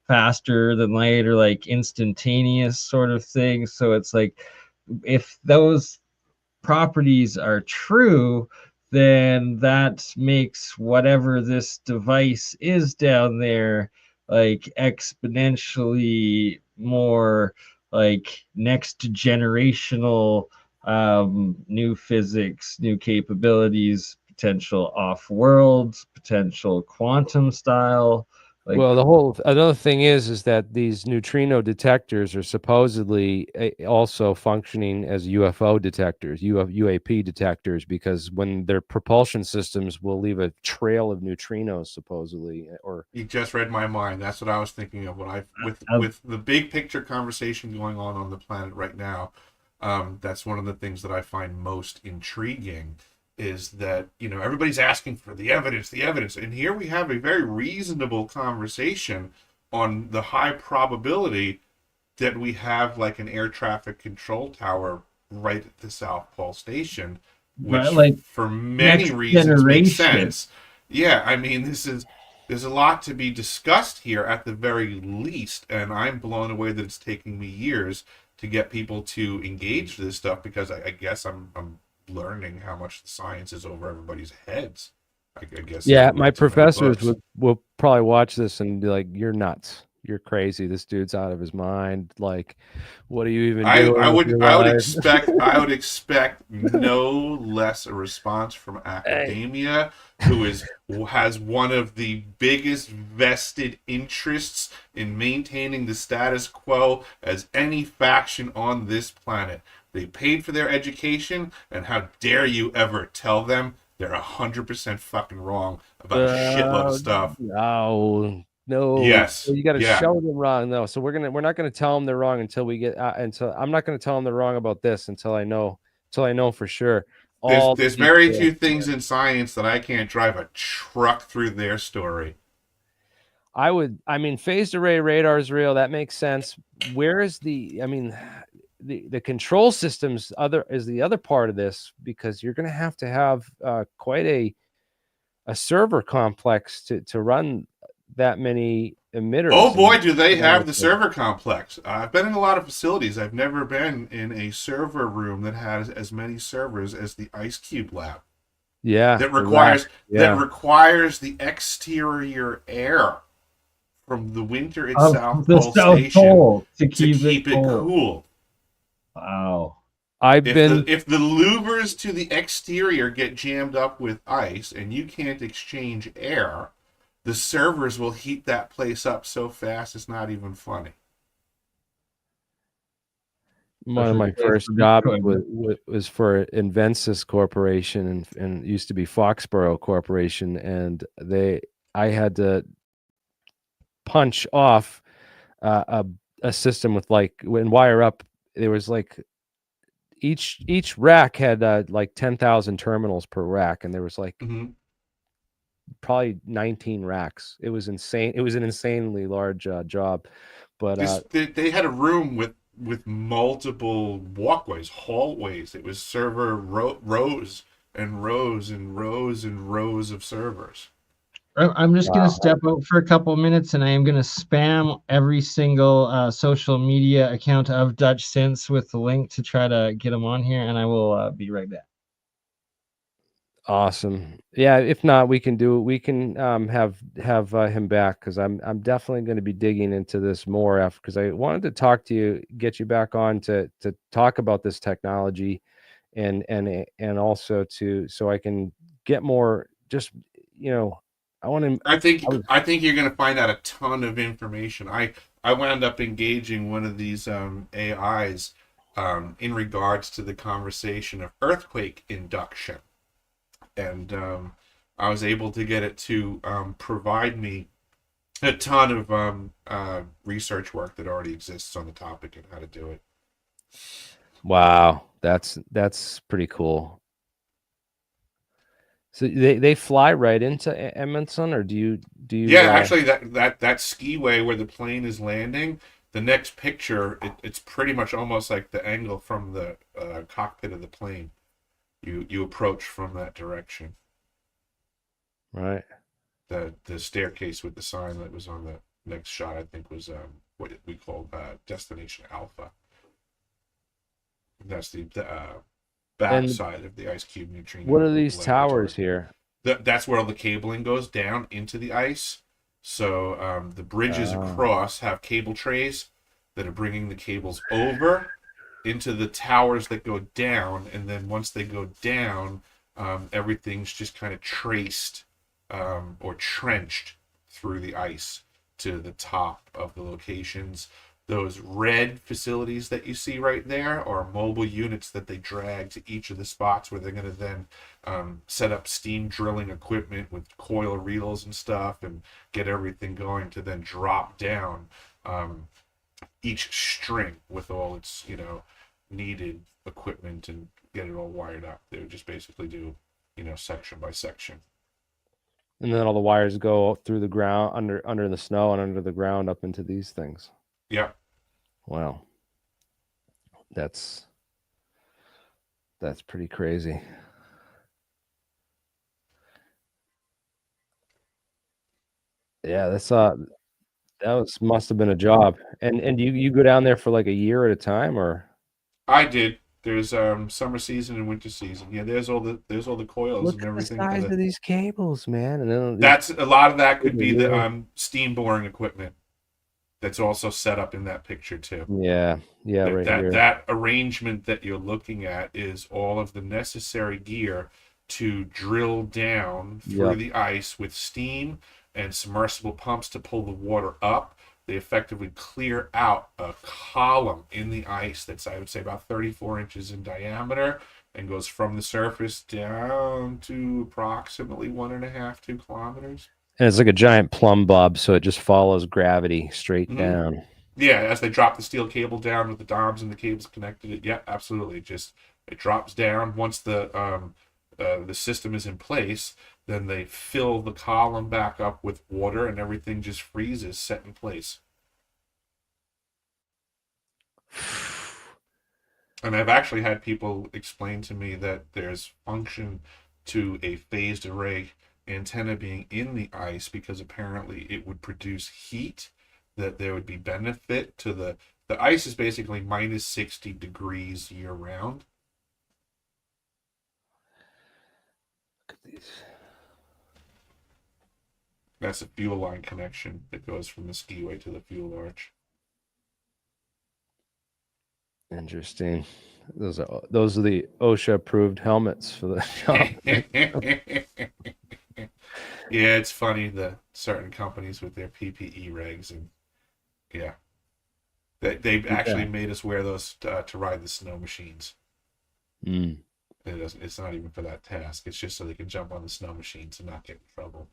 faster than light, or like instantaneous sort of thing. So it's like, if those properties are true, then that makes whatever this device is down there like exponentially more like next generational new physics, new capabilities, potential off-world, potential quantum style. Like, well, another thing is that these neutrino detectors are supposedly also functioning as UFO detectors, UAP detectors, because when their propulsion systems will leave a trail of neutrinos, supposedly. Or you just read my mind. That's what I was thinking of. With the big picture conversation going on the planet right now, that's one of the things that I find most intriguing. Is that, everybody's asking for the evidence, and here we have a very reasonable conversation on the high probability that we have like an air traffic control tower right at the South Pole Station, which like for many reasons makes sense. Yeah, I mean, there's a lot to be discussed here at the very least, and I'm blown away that it's taking me years to get people to engage this stuff, because I guess I'm learning how much the science is over everybody's heads. I guess. Yeah, my professors will probably watch this and be like, "You're nuts. You're crazy. This dude's out of his mind. Like, what are you even doing?" I would expect no less a response from academia, who has one of the biggest vested interests in maintaining the status quo as any faction on this planet. They paid for their education, and how dare you ever tell them they're 100% fucking wrong about a shitload of stuff. No. Yes. You got to show them wrong, though. So we're not going to tell them they're wrong until we get. Until I'm not going to tell them they're wrong about this until I know for sure. all the There's very details. few things in science that I can't drive a truck through their story. I mean, phased array radar is real. That makes sense. Where is I mean, the control systems is the other part of this, because you're going to have quite a server complex to run that many emitters. Oh boy, do they have the server complex. I've been in a lot of facilities. I've never been in a server room that has as many servers as the Ice Cube lab. Yeah. That requires the exterior air from the winter at South Pole Station to keep it cool. Wow. If the louvers to the exterior get jammed up with ice and you can't exchange air, the servers will heat that place up so fast it's not even funny. One of my first jobs was for Invensys Corporation, and it used to be Foxborough Corporation, and I had to punch off a system with and wire up. There was each rack had 10,000 terminals per rack, and there was probably 19 racks. It was insane. It was an insanely large job, but they had a room with multiple walkways, hallways. It was server rows and rows and rows and rows of servers. I'm just going to step out for a couple of minutes, and I am going to spam every single social media account of Dutch Synths with the link to try to get them on here, and I will be right back. Awesome. Yeah, if not, we can have him back, because I'm definitely going to be digging into this more after, because I wanted to talk to you, get you back on to talk about this technology, and also so I can get more, just I think you're going to find out a ton of information. I wound up engaging one of these AIs in regards to the conversation of earthquake induction. And I was able to get it to provide me a ton of research work that already exists on the topic and how to do it. Wow, that's pretty cool. So they fly right into Edmondson, or do you? Yeah, actually, that skiway where the plane is landing, the next picture, it's pretty much almost like the angle from the cockpit of the plane. You approach from that direction. Right. The staircase with the sign that was on the next shot, I think, was what we called Destination Alpha. That's the back side of the Ice Cube neutrino. What are these towers here? That's where all the cabling goes down into the ice. So the bridges across have cable trays that are bringing the cables over into the towers that go down, and then once they go down, everything's just kind of traced or trenched through the ice to the top of the locations. Those red facilities that you see right there are mobile units that they drag to each of the spots where they're going to then set up steam drilling equipment with coil reels and stuff and get everything going to then drop down each string with all its needed equipment and get it all wired up. They would just basically do section by section. And then all the wires go through the ground, under the snow and under the ground up into these things. Yeah. Wow. That's pretty crazy. Yeah, must have been a job. And you go down there for like a year at a time, or? I did. There's summer season and winter season. Yeah, there's all the coils and everything. Look at the size of these cables, man. And then that's a lot of that could be the steam boring equipment that's also set up in that picture too. Yeah, right here. That arrangement that you're looking at is all of the necessary gear to drill down through the ice with steam and submersible pumps to pull the water up. They effectively clear out a column in the ice that's, I would say, about 34 inches in diameter and goes from the surface down to approximately 1.5 to 2 kilometers. And it's like a giant plumb bob, so it just follows gravity straight down. Yeah, as they drop the steel cable down with the DOMs and the cables connected. Yeah, absolutely. Just It drops down once the system is in place. Then they fill the column back up with water, and everything just freezes, set in place. And I've actually had people explain to me that there's function to a phased array antenna being in the ice because apparently it would produce heat, that there would be benefit to the ice is basically minus 60 degrees year round. Look at these. That's a fuel line connection that goes from the skiway to the fuel arch. Interesting. Those are the OSHA approved helmets for the job. Yeah, it's funny the certain companies with their PPE regs, and yeah, they've actually made us wear those to ride the snow machines. Mm. It's not even for that task. It's just so they can jump on the snow machines and not get in trouble.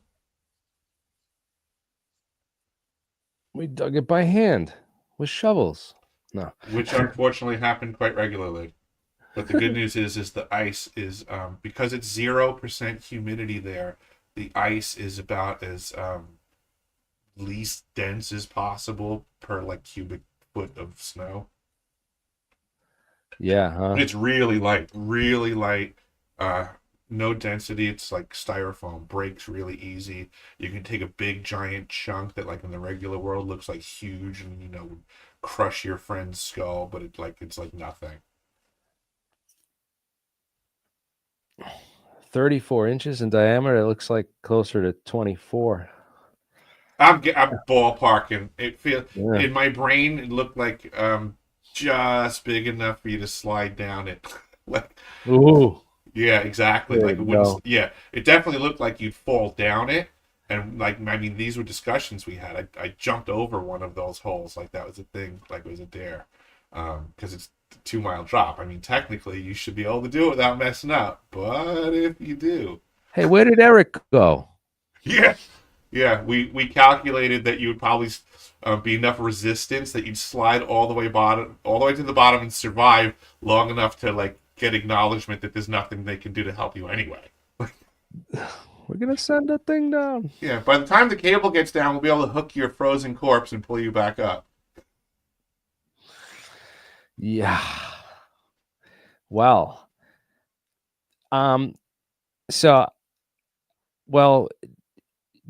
We dug it by hand with shovels. No. Which unfortunately happened quite regularly. But the good news is the ice is because it's 0% humidity there. The ice is about as least dense as possible per like cubic foot of snow. Yeah, huh? It's really light, really light. No density. It's like styrofoam. Breaks really easy. You can take a big giant chunk that, like in the regular world, looks like huge and would crush your friend's skull, but it's like nothing. 34 inches in diameter. It looks like closer to 24. I'm ballparking. It feels Yeah. in my brain. It looked like just big enough for you to slide down it. Like, Ooh. yeah, exactly. There Like it you wouldn't. go. Yeah, it definitely looked like you'd fall down it. And like, I mean, these were discussions we had. I jumped over one of those holes. Like that was a thing. Like it was a dare. Because it's a 2 mile drop. I mean, technically, you should be able to do it without messing up. But if you do, Hey, where did Eric go? yeah, yeah, we calculated that you would probably be enough resistance that you'd slide all the way to the bottom, and survive long enough to like get acknowledgement that there's nothing they can do to help you anyway. We're gonna send that thing down. Yeah, by the time the cable gets down, we'll be able to hook your frozen corpse and pull you back up. Yeah. Well. So, well,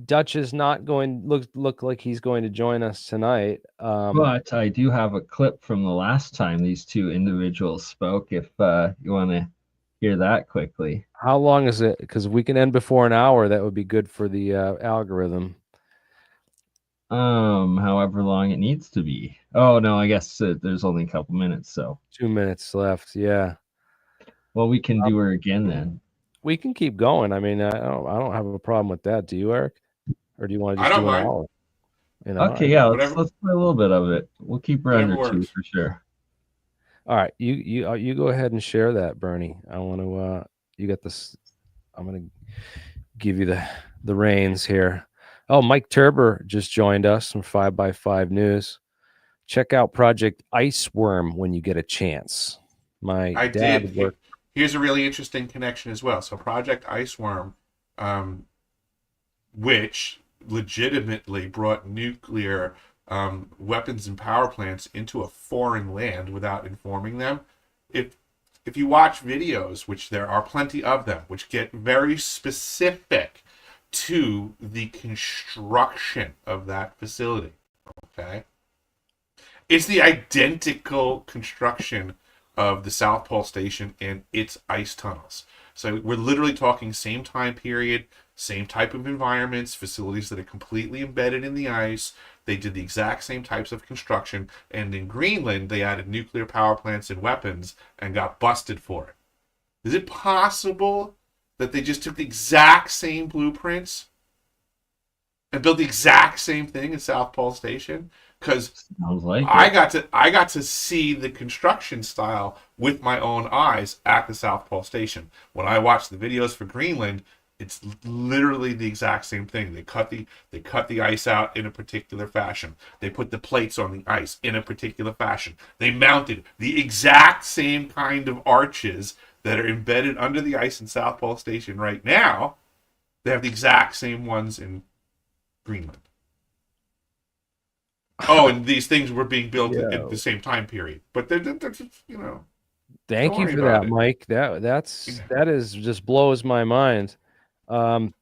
Dutch is not going. Look like he's going to join us tonight. But I do have a clip from the last time these two individuals spoke. If you want to hear that quickly. How long is it? Because if we can end before an hour, that would be good for the algorithm. However long it needs to be. Oh no, I guess there's only a couple minutes, so 2 minutes left. Yeah. well, we can do her again then. We can keep going. I mean, I don't have a problem with that. Do you, Eric? Or do you want to I just don't do an mind. hour? Okay, yeah, Whatever. let's play a little bit of it. We'll keep her under Whatever 2 works. for sure. All right, you go ahead and share that, Bernie. I want to. You got this. I'm gonna give you the reins here. Oh, Mike Turber just joined us from 5x5 News. Check out Project Iceworm when you get a chance. My I dad did. worked. Here's a really interesting connection as well. So Project Iceworm, which legitimately brought nuclear weapons and power plants into a foreign land without informing them. If you watch videos, which there are plenty of them, which get very specific to the construction of that facility, okay? It's the identical construction of the South Pole Station and its ice tunnels. So we're literally talking same time period, same type of environments, facilities that are completely embedded in the ice. They did the exact same types of construction. And in Greenland, they added nuclear power plants and weapons and got busted for it. Is it possible that they just took the exact same blueprints and built the exact same thing in South Pole Station? Because Sounds like I it. got to see the construction style with my own eyes at the South Pole Station. When I watched the videos for Greenland, It's literally the exact same thing. They cut the ice out in a particular fashion. They put the plates on the ice in a particular fashion. They mounted the exact same kind of arches that are embedded under the ice in South Pole Station right now. They have the exact same ones in Greenland. Oh, and these things were being built at the same time period. But they're you know. Thank you for that, Mike. That is just blows my mind. Wow.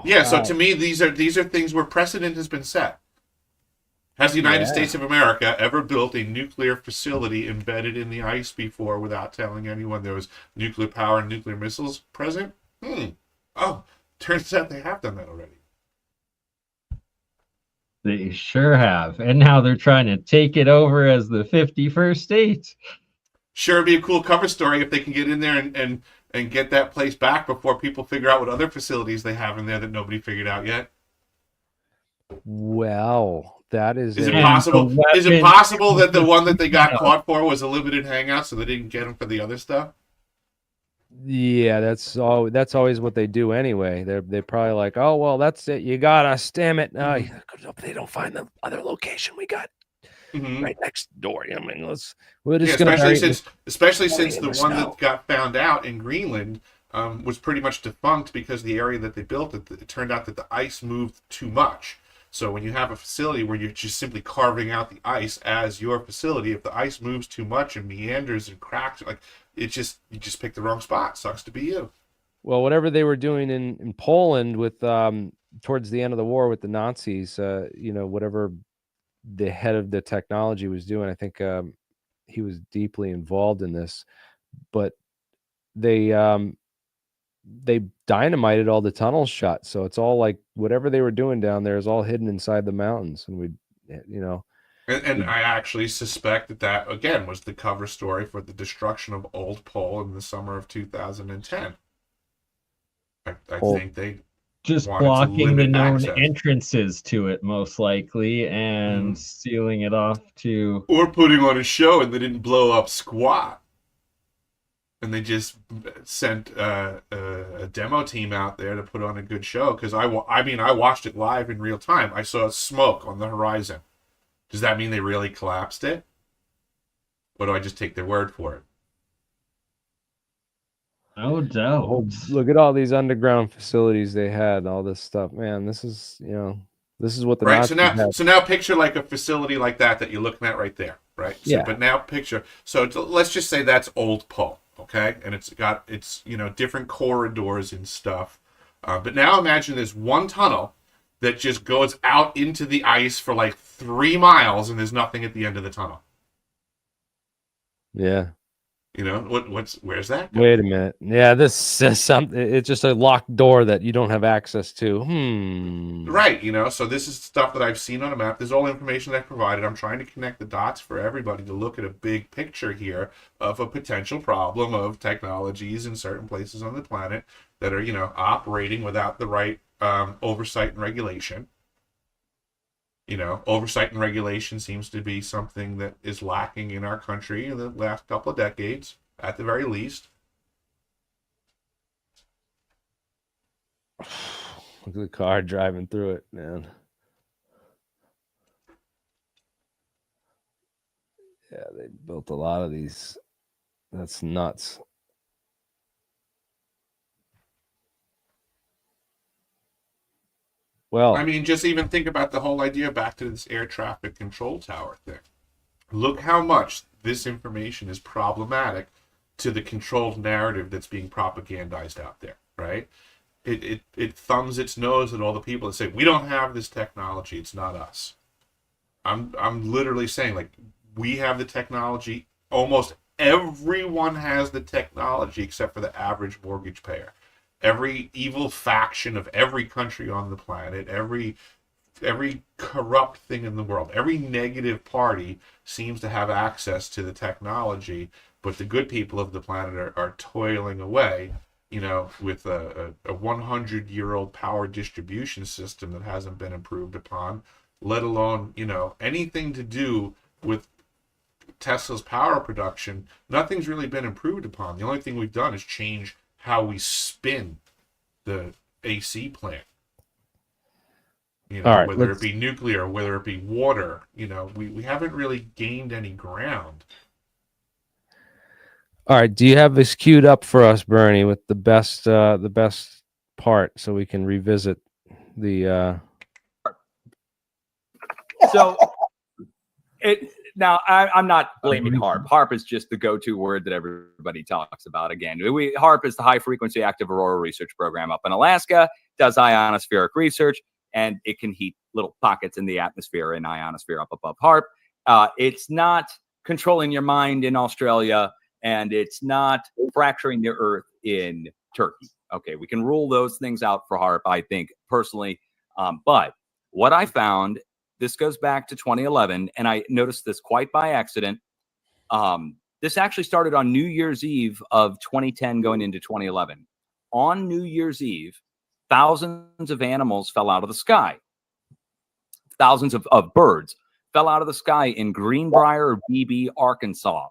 Yeah, so to me, these are things where precedent has been set. Has the United States of America ever built a nuclear facility embedded in the ice before without telling anyone there was nuclear power and nuclear missiles present? Oh, turns out they have done that already. They sure have. And now they're trying to take it over as the 51st state. Sure, it'd be a cool cover story if they can get in there and get that place back before people figure out what other facilities they have in there that nobody figured out yet. Well, that is it possible? Is it possible that the one that they got caught for was a limited hangout, so they didn't get him for the other stuff? Yeah, that's always what they do anyway. They're probably like, oh well, that's it. You got us, damn it. They don't find the other location we got right next door. I mean, we're just gonna especially since the one that got found out in Greenland was pretty much defunct because the area that they built it turned out that the ice moved too much. So when you have a facility where you're just simply carving out the ice as your facility, if the ice moves too much and meanders and cracks, like you just pick the wrong spot. Sucks to be you. Well, whatever they were doing in Poland with towards the end of the war with the Nazis, whatever the head of the technology was doing, I think he was deeply involved in this. But they dynamited all the tunnels shut, so it's all like whatever they were doing down there is all hidden inside the mountains, and And I actually suspect that again was the cover story for the destruction of Old Pole in the summer of 2010. I think they just blocking the known entrances to it, most likely, and sealing it off to, or putting on a show, and they didn't blow up squat. And they just sent a demo team out there to put on a good show. Because I watched it live in real time. I saw smoke on the horizon. Does that mean they really collapsed it? Or do I just take their word for it? No doubt. Oh, look at all these underground facilities they had, all this stuff. Man, this is what the Nazis had. So now picture like a facility like that you're looking at right there, right? So, yeah. But now picture, let's just say that's Old Pole. Okay, and it's got different corridors and stuff. But now imagine there's one tunnel that just goes out into the ice for like 3 miles, and there's nothing at the end of the tunnel. Yeah. Where's that? Wait a minute. Yeah, this says something. It's just a locked door that you don't have access to. Right. So this is stuff that I've seen on a map. There's all information that I provided. I'm trying to connect the dots for everybody to look at a big picture here of a potential problem of technologies in certain places on the planet that are, operating without the right oversight and regulation. Oversight and regulation seems to be something that is lacking in our country in the last couple of decades, at the very least. Look at the car driving through it, man. Yeah, they built a lot of these. That's nuts. Well, I mean, just even think about the whole idea back to this air traffic control tower thing. Look how much this information is problematic to the controlled narrative that's being propagandized out there, right? It thumbs its nose at all the people that say, we don't have this technology, it's not us. I'm literally saying, like, we have the technology. Almost everyone has the technology except for the average mortgage payer. Every evil faction of every country on the planet, every corrupt thing in the world, every negative party seems to have access to the technology, but the good people of the planet are toiling away, with a 100-year-old power distribution system that hasn't been improved upon, let alone, anything to do with Tesla's power production. Nothing's really been improved upon. The only thing we've done is change how we spin the AC plant. You know, All right, whether it be nuclear, whether it be water, you know, we haven't really gained any ground. All right. Do you have this queued up for us, Bernie, with the best part, so we can revisit the? So I'm not blaming HARP. HARP is just the go-to word that everybody talks about. Again, HARP is the High Frequency Active Aurora Research Program up in Alaska. Does ionospheric research, and it can heat little pockets in the atmosphere and ionosphere up above HARP. It's not controlling your mind in Australia, and it's not fracturing the Earth in Turkey. Okay, we can rule those things out for HARP, I think, personally. But what I found, this goes back to 2011, and I noticed this quite by accident. This actually started on New Year's Eve of 2010 going into 2011. On New Year's Eve, thousands of animals fell out of the sky. Thousands of birds fell out of the sky in Greenbrier, BB, Arkansas.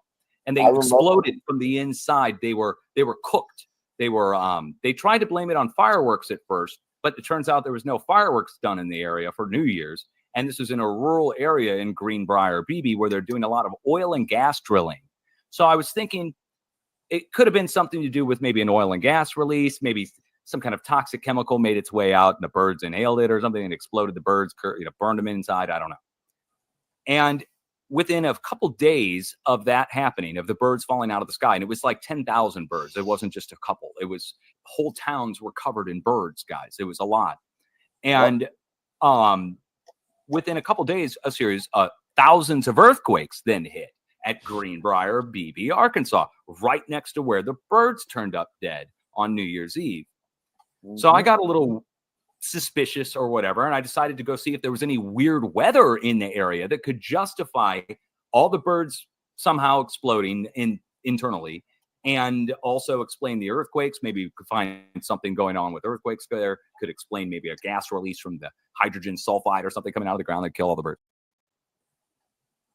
And they exploded from the inside. They were cooked. They tried to blame it on fireworks at first, but it turns out there was no fireworks done in the area for New Year's. And this is in a rural area in Greenbrier, BB, where they're doing a lot of oil and gas drilling. So I was thinking it could have been something to do with maybe an oil and gas release, maybe some kind of toxic chemical made its way out and the birds inhaled it or something and exploded the birds, burned them inside. I don't know. And within a couple days of that happening, of the birds falling out of the sky, and it was like 10,000 birds. It wasn't just a couple. It was whole towns were covered in birds, guys. It was a lot. And within a couple days, a series of thousands of earthquakes then hit at Greenbrier, BB, Arkansas, right next to where the birds turned up dead on New Year's Eve. So I got a little suspicious or whatever, and I decided to go see if there was any weird weather in the area that could justify all the birds somehow exploding internally, and also explain the earthquakes. Maybe you could find something going on with earthquakes there, could explain maybe a gas release from the hydrogen sulfide or something coming out of the ground that kill all the birds.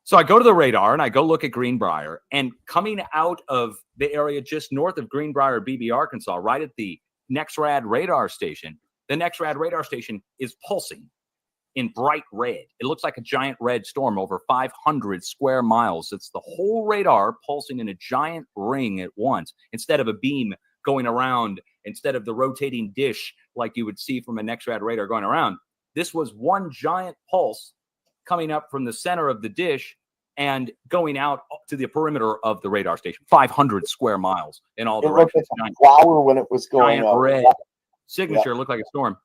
So I go to the radar and I go look at Greenbrier, and coming out of the area just north of Greenbrier, BB, Arkansas, right at the NEXRAD radar station, the NEXRAD radar station is pulsing in bright red. It looks like a giant red storm over 500 square miles. It's the whole radar pulsing in a giant ring at once, instead of a beam going around, instead of the rotating dish like you would see from a NEXRAD radar going around. This was one giant pulse coming up from the center of the dish and going out to the perimeter of the radar station, 500 square miles in all directions. It looked like a flower when it was going up. Red signature, looked like a storm.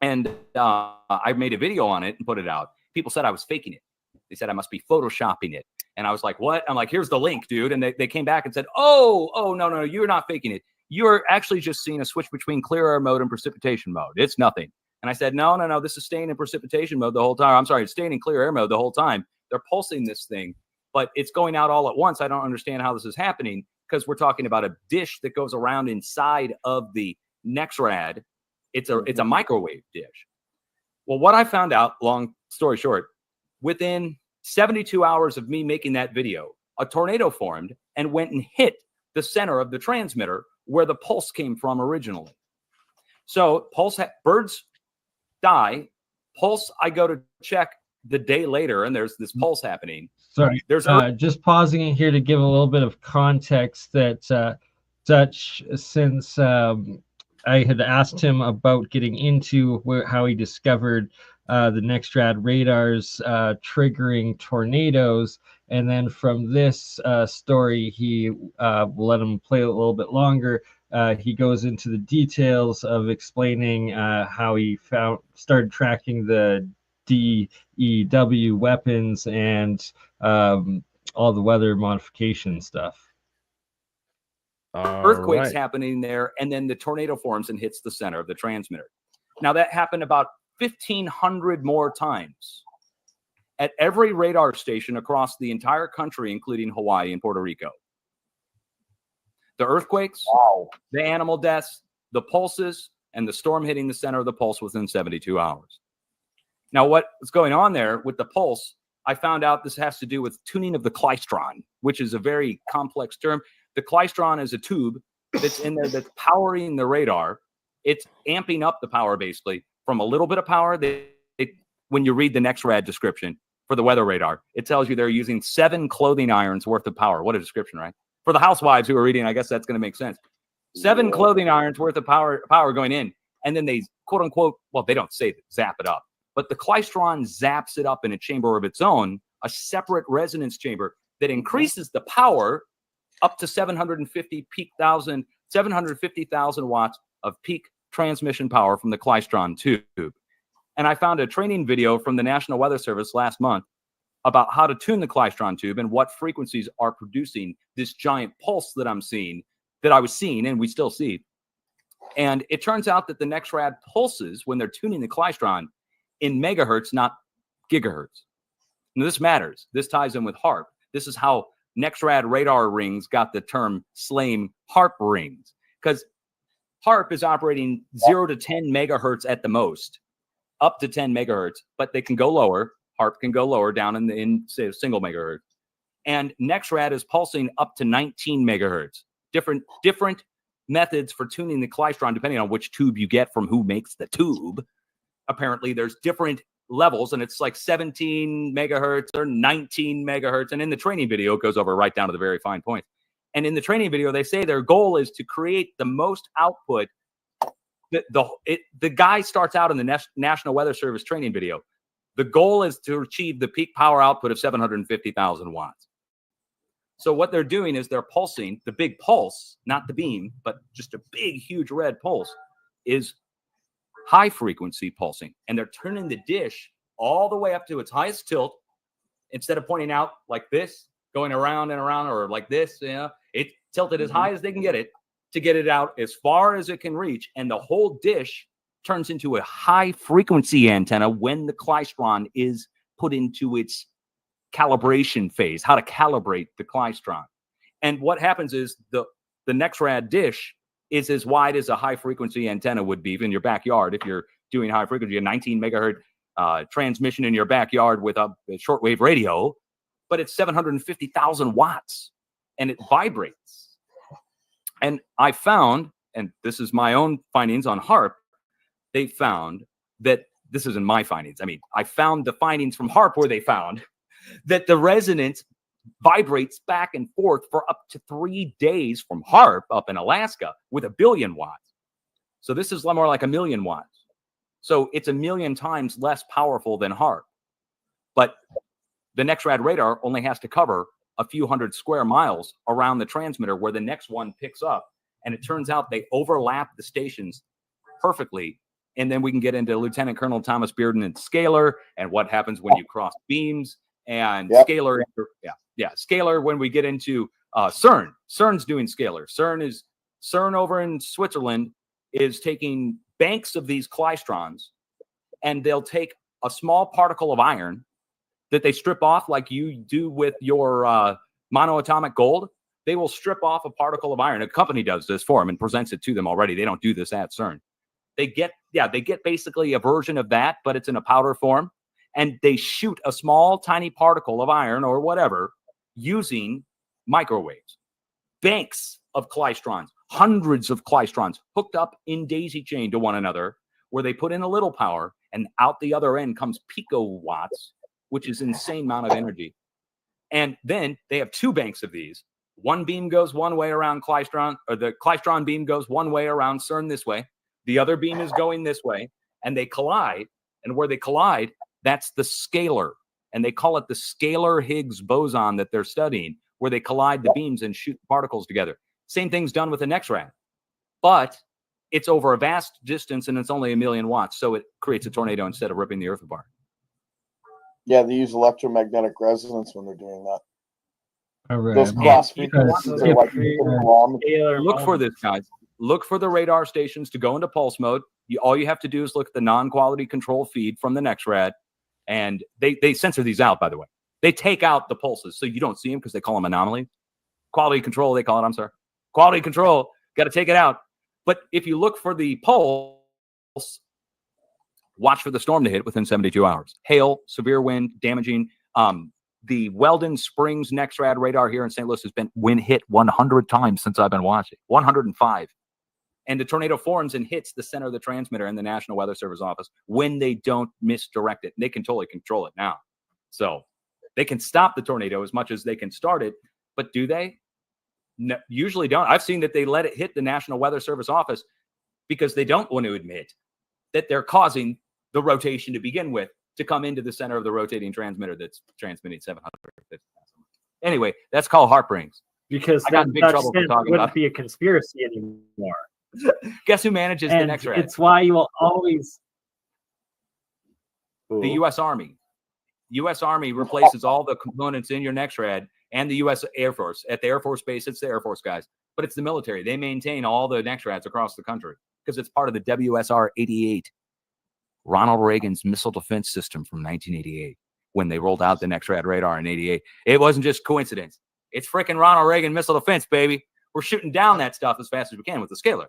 And I made a video on it and put it out. People said I was faking it. They said I must be photoshopping it. And I was like, what? I'm like, here's the link, dude. And they came back and said, oh, no, you're not faking it. You're actually just seeing a switch between clear air mode and precipitation mode. It's nothing. And I said, no, this is staying in precipitation mode the whole time. I'm sorry, it's staying in clear air mode the whole time. They're pulsing this thing, but it's going out all at once. I don't understand how this is happening, because we're talking about a dish that goes around inside of the NEXRAD. It's a microwave dish. Well, what I found out, long story short, within 72 hours of me making that video, a tornado formed and went and hit the center of the transmitter where the pulse came from originally. So birds die. Pulse, I go to check the day later, and there's this pulse happening. Sorry, just pausing in here to give a little bit of context that Dutch, since I had asked him about getting into how he discovered the NEXRAD radars triggering tornadoes, and then from this story, he let him play a little bit longer. He goes into the details of explaining how he started tracking the DEW weapons and all the weather modification stuff. Earthquakes happening there, and then the tornado forms and hits the center of the transmitter. Now, that happened about 1,500 more times at every radar station across the entire country, including Hawaii and Puerto Rico. The earthquakes, the animal deaths, the pulses, and the storm hitting the center of the pulse within 72 hours. Now, what's going on there with the pulse, I found out this has to do with tuning of the klystron, which is a very complex term. The klystron is a tube that's in there that's powering the radar. It's amping up the power basically from a little bit of power. When you read the NEXRAD description for the weather radar, it tells you they're using 7 clothing irons worth of power. What a description, right? For the housewives who are reading, I guess that's going to make sense. 7 clothing irons worth of power going in. And then they, quote unquote, well, they don't say that, zap it up. But the klystron zaps it up in a chamber of its own, a separate resonance chamber that increases the power up to 750,000 watts of peak transmission power from the klystron tube. And I found a training video from the National Weather Service last month about how to tune the klystron tube and what frequencies are producing this giant pulse that I'm seeing, that I was seeing and we still see. And it turns out that the NEXRAD pulses when they're tuning the klystron in megahertz, not gigahertz. Now, this matters. This ties in with HARP. This is how NEXRAD radar rings got the term SLAME HARP rings, because HARP is operating 0 to 10 megahertz at the most, up to 10 megahertz, but they can go lower. HARP can go lower down in say, a single megahertz. And NEXRAD is pulsing up to 19 megahertz. Different methods for tuning the klystron, depending on which tube you get from who makes the tube. Apparently, there's different levels, and it's like 17 megahertz or 19 megahertz. And in the training video, it goes over right down to the very fine points. And in the training video, they say their goal is to create the most output. The guy starts out in the National Weather Service training video. The goal is to achieve the peak power output of 750,000 watts. So what they're doing is they're pulsing. The big pulse, not the beam, but just a big, huge red pulse, is high frequency pulsing. And they're turning the dish all the way up to its highest tilt. Instead of pointing out like this, going around and around, or like this, it's tilted as high as they can get it to get it out as far as it can reach. And the whole dish turns into a high frequency antenna when the klystron is put into its calibration phase, how to calibrate the klystron. And what happens is the NEXRAD dish is as wide as a high frequency antenna would be in your backyard. If you're doing high frequency, a 19 megahertz transmission in your backyard with a shortwave radio, but it's 750,000 watts and it vibrates. And I found, and this is my own findings on HARP, they found that, this isn't my findings. I mean, I found the findings from HARP where they found that the resonance vibrates back and forth for up to 3 days from HARP up in Alaska with 1 billion watts. So this is more like 1 million watts. So it's 1 million times less powerful than HARP. But the NEXRAD radar only has to cover a few hundred square miles around the transmitter where the next one picks up. And it turns out they overlap the stations perfectly. And then we can get into Lieutenant Colonel Thomas Bearden and scalar and what happens when you cross beams and scalar. Scalar when we get into CERN. CERN's doing scalar. CERN over in Switzerland is taking banks of these klystrons, and they'll take a small particle of iron that they strip off like you do with your monoatomic gold. They will strip off a particle of iron. A company does this for them and presents it to them already. They don't do this at CERN. They get basically a version of that, but it's in a powder form. And they shoot a small, tiny particle of iron or whatever using microwaves. Banks of klystrons, hundreds of klystrons hooked up in daisy chain to one another, where they put in a little power, and out the other end comes picowatts, which is an insane amount of energy. And then they have 2 banks of these. One beam goes one way around klystron, or the klystron beam goes one way around CERN this way. The other beam is going this way, and they collide. And where they collide, that's the scalar. And they call it the scalar Higgs boson that they're studying, where they collide the beams and shoot particles together. Same thing's done with the NEXRAD, but it's over a vast distance and it's only 1 million watts. So it creates a tornado instead of ripping the earth apart. Yeah, they use electromagnetic resonance when they're doing that. All right. Those cross frequencies are like Look for this, guys. Look for the radar stations to go into pulse mode. All you have to do is look at the non-quality control feed from the NEXRAD, and they censor these out, by the way. They take out the pulses, so you don't see them because they call them anomaly. Quality control, they call it. I'm sorry. Quality control, got to take it out. But if you look for the pulse, watch for the storm to hit within 72 hours. Hail, severe wind, damaging, The Weldon Springs NexRad radar here in St. Louis has been hit 100 times since I've been watching. 105. And the tornado forms and hits the center of the transmitter in the National Weather Service office when they don't misdirect it. They can totally control it now. So they can stop the tornado as much as they can start it. But do they? No, usually don't. I've seen that they let it hit the National Weather Service office because they don't want to admit that they're causing the rotation to begin with to come into the center of the rotating transmitter that's transmitting 750. Anyway, that's called HAARP rings. Because I got in big trouble for talking wouldn't about it. be a conspiracy anymore. Guess who manages And the NexRad? it's why you will always The U.S. Army. U.S. Army replaces all the components in your NexRad and the U.S. Air Force. At the Air Force Base, it's the Air Force guys. But it's the military. They maintain all the NexRads across the country because it's part of the WSR-88, Ronald Reagan's missile defense system from 1988, when they rolled out the NexRad radar in 88. It wasn't just coincidence. It's freaking Ronald Reagan missile defense, baby. We're shooting down that stuff as fast as we can with the scalar.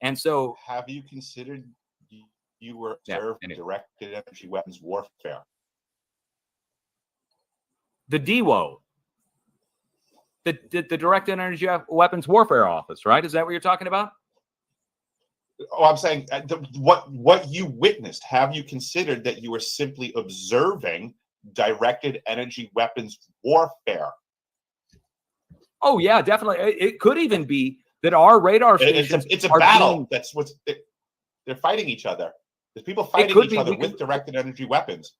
And so, have you considered you were observed directed energy weapons warfare? The DWO, the Directed Energy Weapons Warfare Office, right? Is that what you're talking about? Oh, I'm saying what you witnessed. Have you considered that you were simply observing directed energy weapons warfare? Oh yeah, definitely. It could even be that our radar stations. It's a battle. That's what's they're fighting each other. There's people fighting each other with directed energy weapons.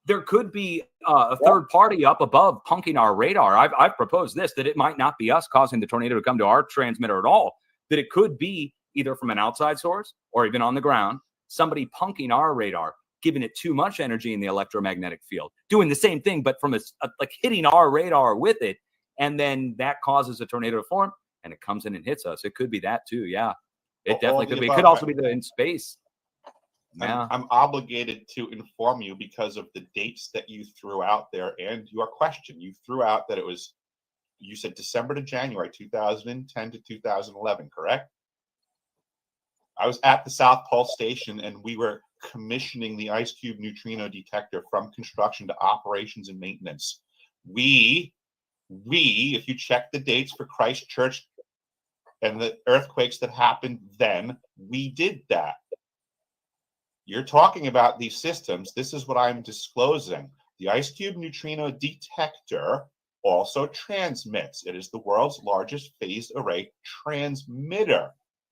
There could be a third party up above punking our radar. I've proposed this, that it might not be us causing the tornado to come to our transmitter at all. That it could be either from an outside source or even on the ground, somebody punking our radar, giving it too much energy in the electromagnetic field, doing the same thing, but from like hitting our radar with it. And then that causes a tornado to form and it comes in and hits us. It could be that too. Yeah, it definitely could be. It could also be in space. Yeah. I'm obligated to inform you because of the dates that you threw out there and your question. You threw out that you said December to January 2010 to 2011, correct? I was at the South Pole Station and we were commissioning the Ice Cube neutrino detector from construction to operations and maintenance. We, if you check the dates for Christchurch and the earthquakes that happened then, we did that. You're talking about these systems. This is what I'm disclosing. The Ice Cube neutrino detector also transmits. It is the world's largest phased array transmitter.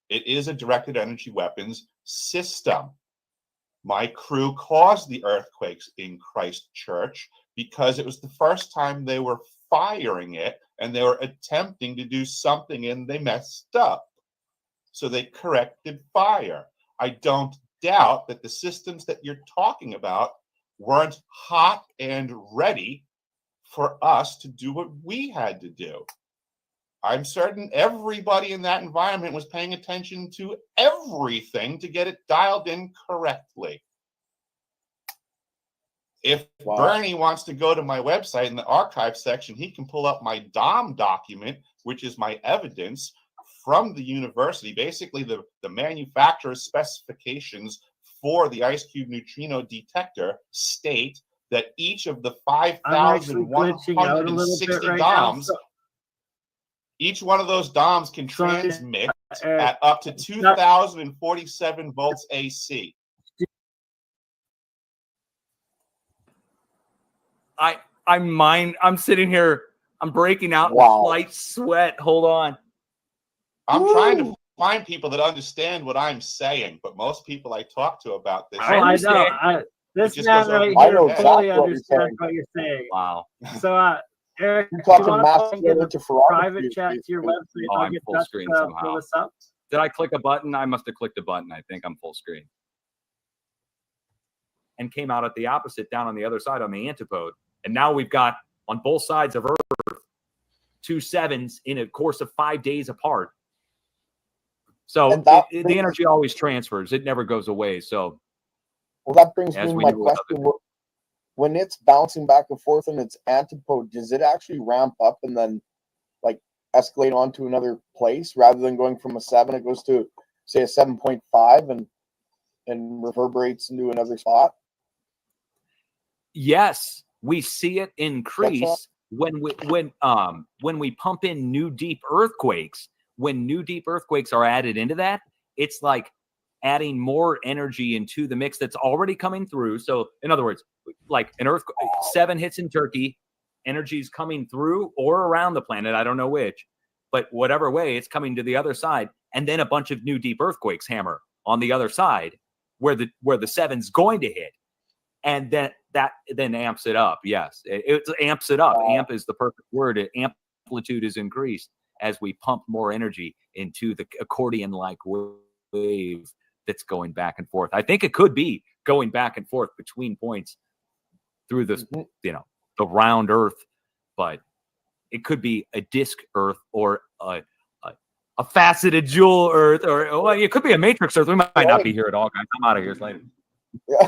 It is a directed energy weapons system. My crew caused the earthquakes in Christchurch because it was the first time they were firing it and they were attempting to do something and they messed up. So they corrected fire. I don't doubt that the systems that you're talking about weren't hot and ready for us to do what we had to do. I'm certain everybody in that environment was paying attention to everything to get it dialed in correctly. If Bernie wants to go to my website in the archive section, he can pull up my DOM document, which is my evidence from the university. Basically, the manufacturer's specifications for the Ice Cube neutrino detector state that each of the 5,160 DOMs, each one of those DOMs can transmit at up to 2,047 volts AC. I'm sitting here, I'm breaking out in a slight sweat. Hold on. I'm trying to find people that understand what I'm saying, but most people I talk to about this, I know. This man right here fully understands what you're saying. Wow. So, Eric, You're you talking want to get a to Ferrari private chat to your website? Oh, I'll I'm get full that screen to somehow. pull this up. Did I click a button? I must have clicked a button. I think I'm full screen. And came out at the opposite down on the other side on the antipode. And now we've got on both sides of Earth 2 7s in a course of 5 days apart. So the energy always transfers. It never goes away. So, well, that brings me to my question. When it's bouncing back and forth in its antipode, does it actually ramp up and then like escalate onto another place rather than going from a 7? It goes to say a 7.5 and reverberates into another spot. Yes, we see it increase when we pump in new deep earthquakes. When new deep earthquakes are added into that, it's like adding more energy into the mix that's already coming through. So in other words, like an earthquake, 7 hits in Turkey, energy's coming through or around the planet, I don't know which, but whatever way, it's coming to the other side, and then a bunch of new deep earthquakes hammer on the other side where the 7's going to hit, and then that amps it up. Yes, it amps it up. Amp is the perfect word. Amplitude is increased as we pump more energy into the accordion-like wave that's going back and forth. I think it could be going back and forth between points through this, the round Earth, but it could be a disk Earth or a faceted jewel Earth, or well, it could be a matrix Earth. We might not be here at all, guys. I'm out of here later. Yeah.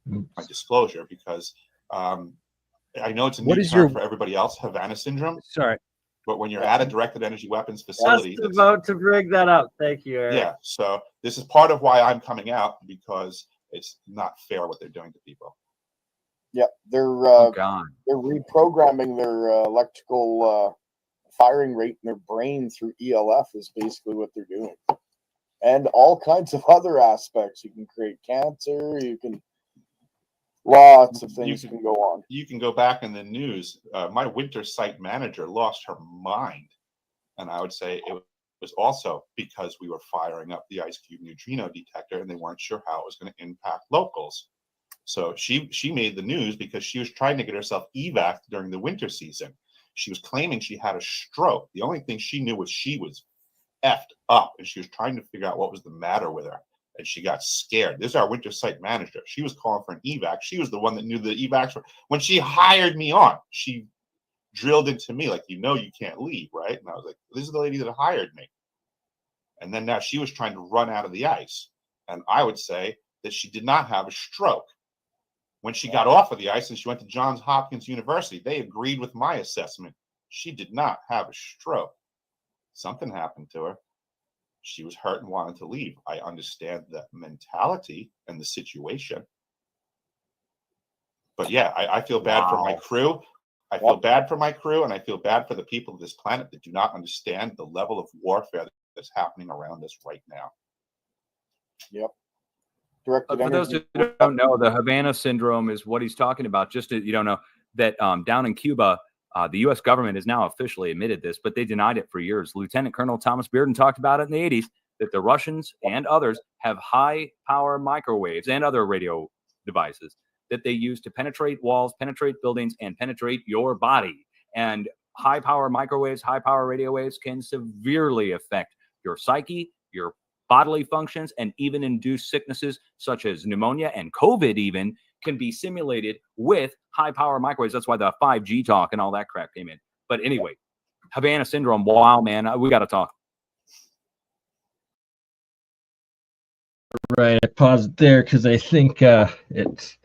My disclosure, because I know it's a new term for everybody else, Havana syndrome. Sorry. But when you're at a directed energy weapons facility, just about to bring that up. Thank you, Eric. Yeah, so this is part of why I'm coming out, because it's not fair what they're doing to people. Yeah, they're reprogramming their electrical firing rate in their brain through ELF is basically what they're doing, and all kinds of other aspects. You can create cancer. You can lots of things can go on. You can go back in the news. My winter site manager lost her mind, and I would say it was also because we were firing up the ice cube neutrino detector, and they weren't sure how it was going to impact locals. So she made the news because she was trying to get herself evac during the winter season. She was claiming she had a stroke. The only thing she knew was she was effed up, and she was trying to figure out what was the matter with her. And she got scared. This is our winter site manager. She was calling for an evac. She was the one that knew the evacs were. When she hired me on, she drilled into me like, you can't leave, right? And I was like, this is the lady that hired me. And then now she was trying to run out of the ice. And I would say that she did not have a stroke. When she got off of the ice and she went to Johns Hopkins University, they agreed with my assessment. She did not have a stroke. Something happened to her. She was hurt and wanted to leave. I understand the mentality and the situation. But yeah, I feel bad for my crew. I feel bad for my crew, and I feel bad for the people of this planet that do not understand the level of warfare that's happening around us right now. Yep. For those who don't know, the Havana syndrome is what he's talking about. Just that you don't know that down in Cuba, the U.S. government has now officially admitted this, but they denied it for years. Lieutenant Colonel Thomas Bearden talked about it in the 80s, that the Russians and others have high-power microwaves and other radio devices that they use to penetrate walls, penetrate buildings, and penetrate your body. And high-power microwaves, high-power radio waves can severely affect your psyche, your bodily functions, and even induce sicknesses such as pneumonia and COVID even can be simulated with high-power microwaves. That's why the 5G talk and all that crap came in. But anyway, Havana syndrome, wow, man, we got to talk. Right, I paused there because I think it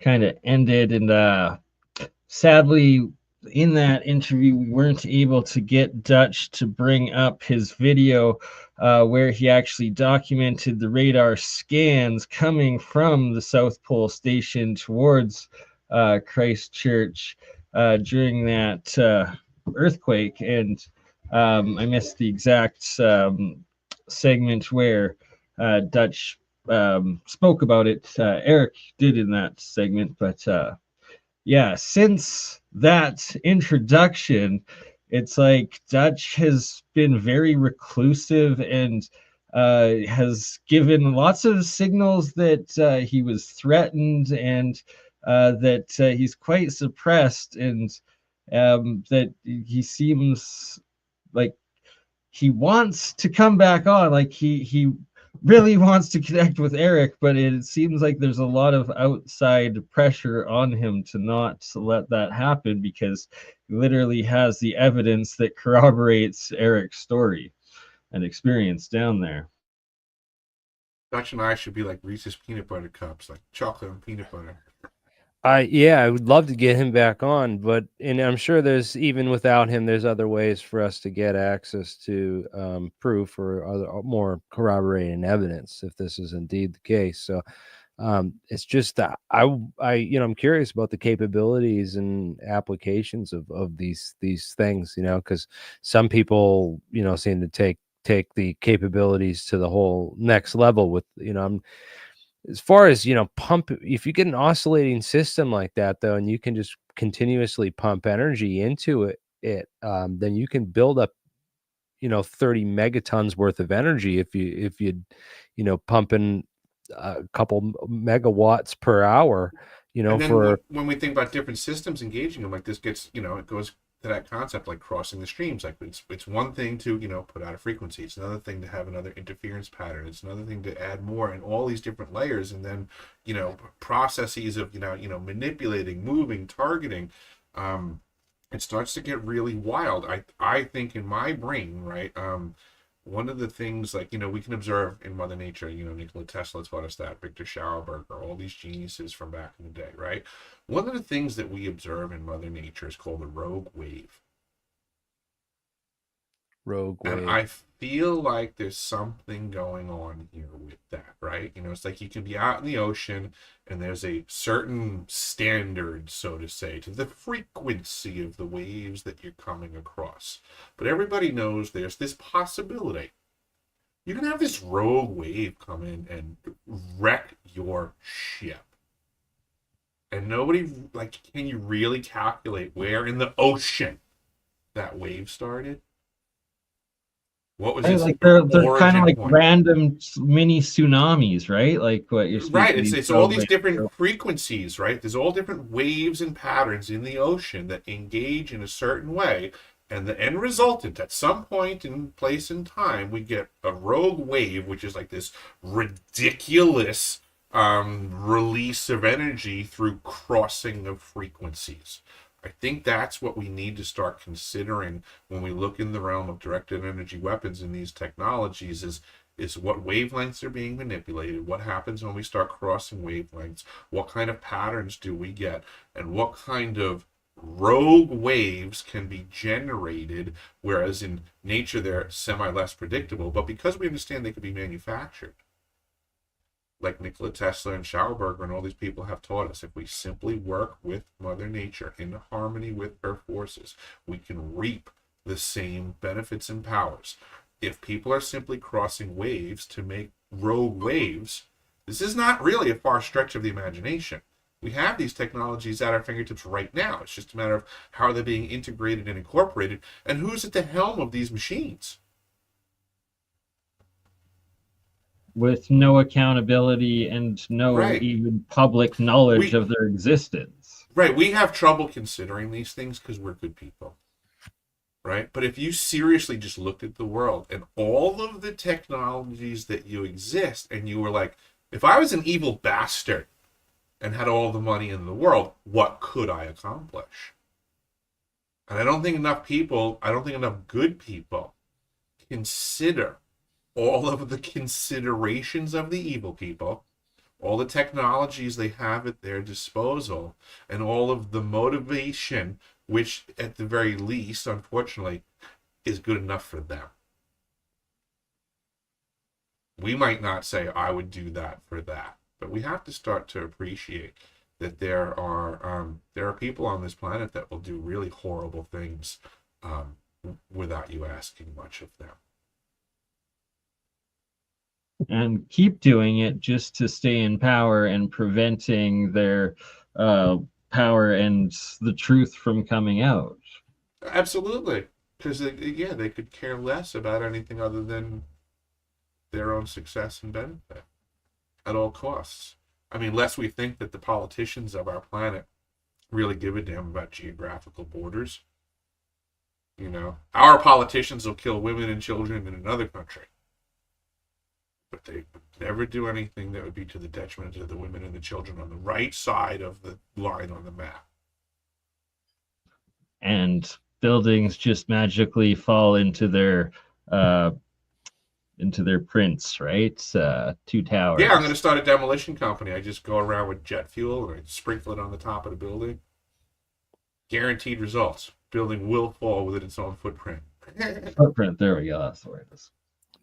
kind of ended, and sadly, in that interview, we weren't able to get Dutch to bring up his video where he actually documented the radar scans coming from the South Pole Station towards Christchurch during that earthquake. And I missed the exact segment where Dutch spoke about it. Eric did in that segment, but yeah, since that introduction, it's like Dutch has been very reclusive and has given lots of signals that he was threatened and that he's quite suppressed, and that he seems like he wants to come back on, like he really wants to connect with Eric, but it seems like there's a lot of outside pressure on him to not let that happen, because he literally has the evidence that corroborates Eric's story and experience down there. Dutch and I should be like Reese's peanut butter cups, like chocolate and peanut butter. I would love to get him back on, but and I'm sure there's even without him, there's other ways for us to get access to proof or other more corroborating evidence if this is indeed the case. So it's just that I'm curious about the capabilities and applications of these things, because some people seem to take the capabilities to the whole next level with as far as pump. If you get an oscillating system like that though, and you can just continuously pump energy into then you can build up 30 megatons worth of energy if you pumping a couple megawatts per hour And then for when we think about different systems engaging them, like this gets, it goes to that concept like crossing the streams. Like it's one thing to, put out a frequency. It's another thing to have another interference pattern. It's another thing to add more and all these different layers. And then, processes of, manipulating, moving, targeting. It starts to get really wild. I think in my brain, right? One of the things like we can observe in Mother Nature, Nikola Tesla taught us that, Victor Schauberger, all these geniuses from back in the day, right? One of the things that we observe in Mother Nature is called the rogue wave. And I feel like there's something going on here with that, right? It's like you can be out in the ocean and there's a certain standard, so to say, to the frequency of the waves that you're coming across. But everybody knows there's this possibility. You can have this rogue wave come in and wreck your ship. And nobody, can you really calculate where in the ocean that wave started? What was its they're kind of origin like point? random mini tsunamis, right? Like what you're speaking. Right, it's all these different frequencies, right? There's all different waves and patterns in the ocean that engage in a certain way, and the end resultant, at some point in place and time, we get a rogue wave, which is like this ridiculous release of energy through crossing of frequencies. I think that's what we need to start considering when we look in the realm of directed energy weapons in these technologies is what wavelengths are being manipulated, what happens when we start crossing wavelengths, what kind of patterns do we get, and what kind of rogue waves can be generated, whereas in nature they're semi-less predictable, but because we understand they can be manufactured. Like Nikola Tesla and Schauberger and all these people have taught us, if we simply work with Mother Nature in harmony with her forces, we can reap the same benefits and powers. If people are simply crossing waves to make rogue waves, this is not really a far stretch of the imagination. We have these technologies at our fingertips right now. It's just a matter of how they're being integrated and incorporated, and who's at the helm of these machines. With no accountability and no even public knowledge of their existence. Right. We have trouble considering these things because we're good people. Right. But if you seriously just looked at the world and all of the technologies that you exist, and you were like, if I was an evil bastard and had all the money in the world, what could I accomplish? And I don't think enough good people consider all of the considerations of the evil people, all the technologies they have at their disposal, and all of the motivation, which at the very least, unfortunately, is good enough for them. We might not say, I would do that for that, but we have to start to appreciate that there are people on this planet that will do really horrible things without you asking much of them. And keep doing it just to stay in power and preventing their power and the truth from coming out. Absolutely. Because, they could care less about anything other than their own success and benefit at all costs. I mean, lest we think that the politicians of our planet really give a damn about geographical borders. Our politicians will kill women and children in another country, but they would never do anything that would be to the detriment of the women and the children on the right side of the line on the map. And buildings just magically fall into their into their prints, right? Two towers. Yeah, I'm going to start a demolition company. I just go around with jet fuel and I sprinkle it on the top of the building. Guaranteed results. Building will fall within its own footprint. Footprint. There we go. That's the word.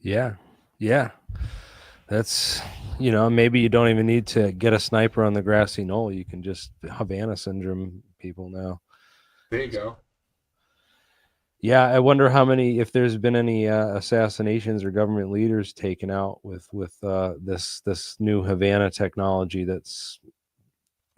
Yeah. Yeah. That's, maybe you don't even need to get a sniper on the grassy knoll. You can just Havana syndrome people now. There you go. Yeah, I wonder if there's been any assassinations or government leaders taken out with this new Havana technology. That's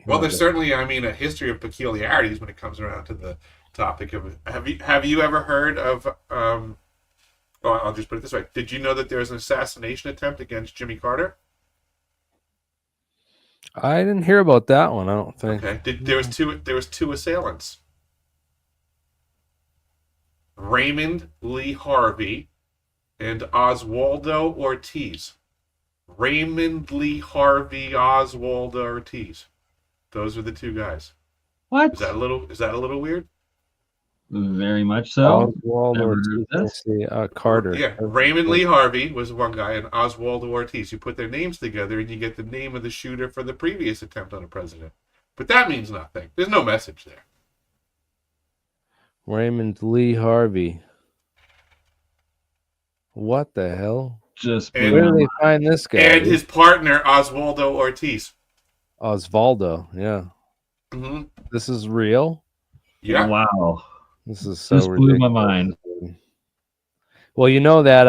well, there's certainly, a history of peculiarities when it comes around to the topic of. Have you ever heard of? I'll just put it this way: did you know that there was an assassination attempt against Jimmy Carter? I didn't hear about that one. I don't think. Okay, there was two assailants. Raymond Lee Harvey and Oswaldo Ortiz. Raymond Lee Harvey, Oswaldo Ortiz. Those are the two guys. What? Is that a little weird? Very much so. Oswald Ortiz. Let's see, Carter. Yeah, Raymond Lee Harvey was one guy, and Oswaldo Ortiz. You put their names together, and you get the name of the shooter for the previous attempt on a president. But that means nothing. There's no message there. Raymond Lee Harvey. What the hell? Where do they find this guy? And his partner, Oswaldo Ortiz. Osvaldo, yeah. Mm-hmm. This is real? Yeah. Wow. This is so ridiculous. Blew my mind. Well, you know that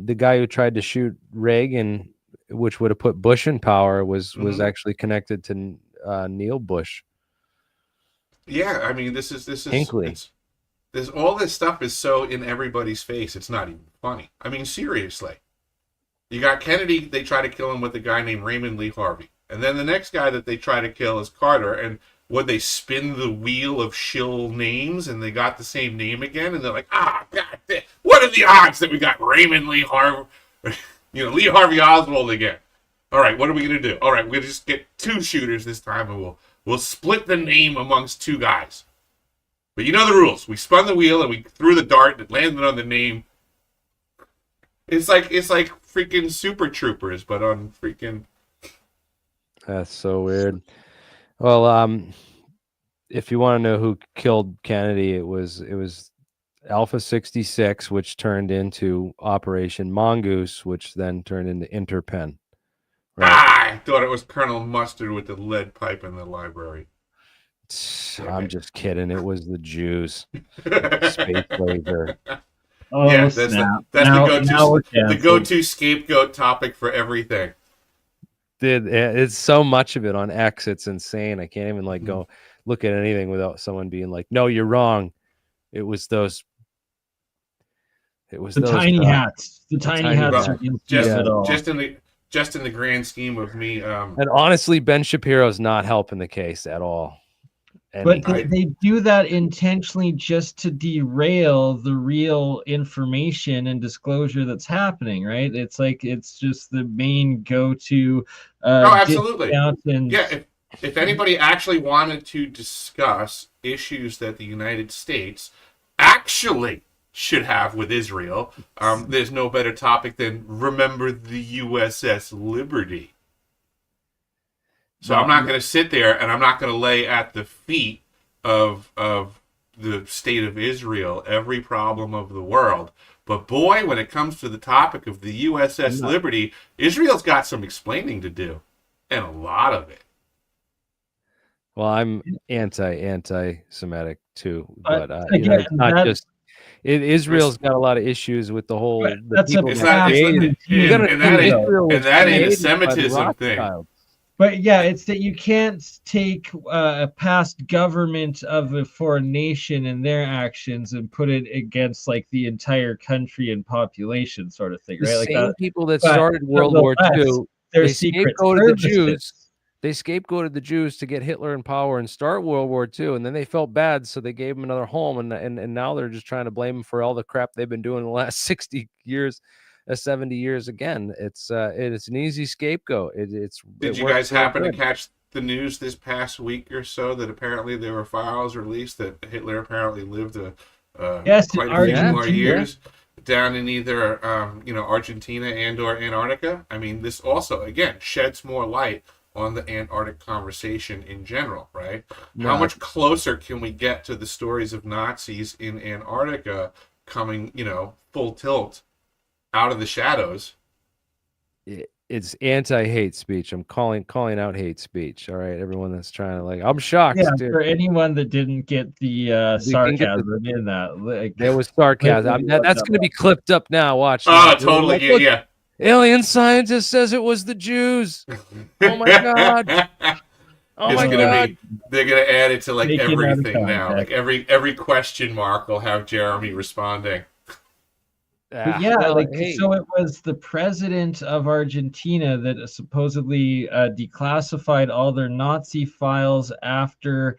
the guy who tried to shoot Reagan, which would have put Bush in power, was actually connected to Neil Bush. Yeah, this is Hinckley. All this stuff is so in everybody's face. It's not even funny. Seriously. You got Kennedy. They try to kill him with a guy named Raymond Lee Harvey, and then the next guy that they try to kill is Carter. And would they spin the wheel of shill names, and they got the same name again? And they're like, God, what are the odds that we got Raymond Lee Harvey, Lee Harvey Oswald again? All right, what are we gonna do? All right, we'll just get two shooters this time, and we'll split the name amongst two guys. But you know the rules. We spun the wheel and we threw the dart and it landed on the name. It's like freaking Super Troopers, but on freaking. That's so weird. Well, if you want to know who killed Kennedy, it was Alpha 66, which turned into Operation Mongoose, which then turned into Interpen. Right? I thought it was Colonel Mustard with the lead pipe in the library. I'm just kidding. It was the Jews. Space laser. Oh, yeah, that's the go-to scapegoat topic for everything. Dude, it's so much of it on X. It's insane. I can't even go look at anything without someone being like, "No, you're wrong." It was those. The tiny hats. The tiny hats are just in the grand scheme of me. And honestly, Ben Shapiro's not helping the case at all. But they do that intentionally just to derail the real information and disclosure that's happening, right? It's just the main go-to. Absolutely. Yeah, if anybody actually wanted to discuss issues that the United States actually should have with Israel, there's no better topic than remember the USS Liberty. So I'm not going to sit there and I'm not going to lay at the feet of the state of Israel every problem of the world. But boy, when it comes to the topic of the USS Liberty, Israel's got some explaining to do, and a lot of it. Well, I'm anti-Semitic too, but it's not just. Israel's got a lot of issues with the whole. That ain't a Semitism thing. But yeah, it's that you can't take a past government of a foreign nation and their actions and put it against the entire country and population sort of thing, right? The same people that started World War II, they scapegoated the Jews. They scapegoated the Jews to get Hitler in power and start World War II, and then they felt bad, so they gave him another home, and now they're just trying to blame him for all the crap they've been doing the last 60 years. 70 years again. It's an easy scapegoat. Did you guys happen to catch the news this past week or so that apparently there were files released that Hitler apparently lived quite a few more years? down in either Argentina and or Antarctica. I mean, this also again sheds more light on the Antarctic conversation in general, right? How No, much closer can we get to the stories of Nazis in Antarctica coming, full tilt out of the shadows? it's anti-hate speech. I'm calling out hate speech. All right, everyone that's trying to I'm shocked. Yeah, Dude. for anyone that didn't get the They didn't get sarcasm in that, like, There was sarcasm. literally That's what going to be clipped up now. Watch. Oh, Now. totally. Look, Yeah. alien scientist says it was the Jews. Oh my god. Oh It's my gonna god. be. They're gonna add it to like Taken out of everything now. Like context. every question mark will have Jeremy responding. But yeah, well, like hey, so it was the president of Argentina that supposedly declassified all their Nazi files after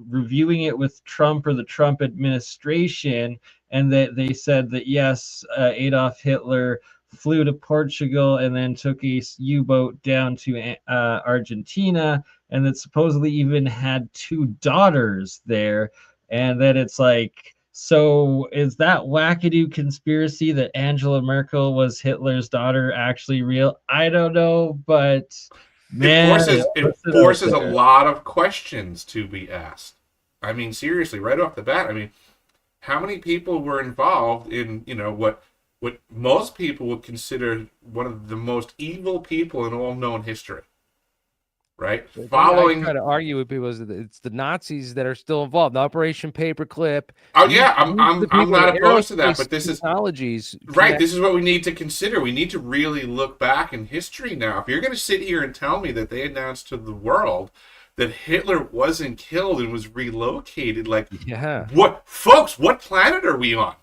reviewing it with Trump or the Trump administration, and that they said that yes, Adolf Hitler flew to Portugal and then took a U-boat down to Argentina, and that supposedly even had two daughters there, and that it's like. So is that wackadoo conspiracy that Angela Merkel was Hitler's daughter actually real? I don't know, but man, It puts it out forces a there. lot of questions to be asked. I mean, seriously, right off the bat. I mean, how many people were involved in what most people would consider one of the most evil people in all known history? Right? I Following. try to argue with people is that it's the Nazis that are still involved. Operation Paperclip. Oh yeah, I'm not opposed to that, but this is technologies. right. This is what we need to consider. We need to really look back in history now. If you're going to sit here and tell me that they announced to the world that Hitler wasn't killed and was relocated, Yeah. what, folks? What planet are we on?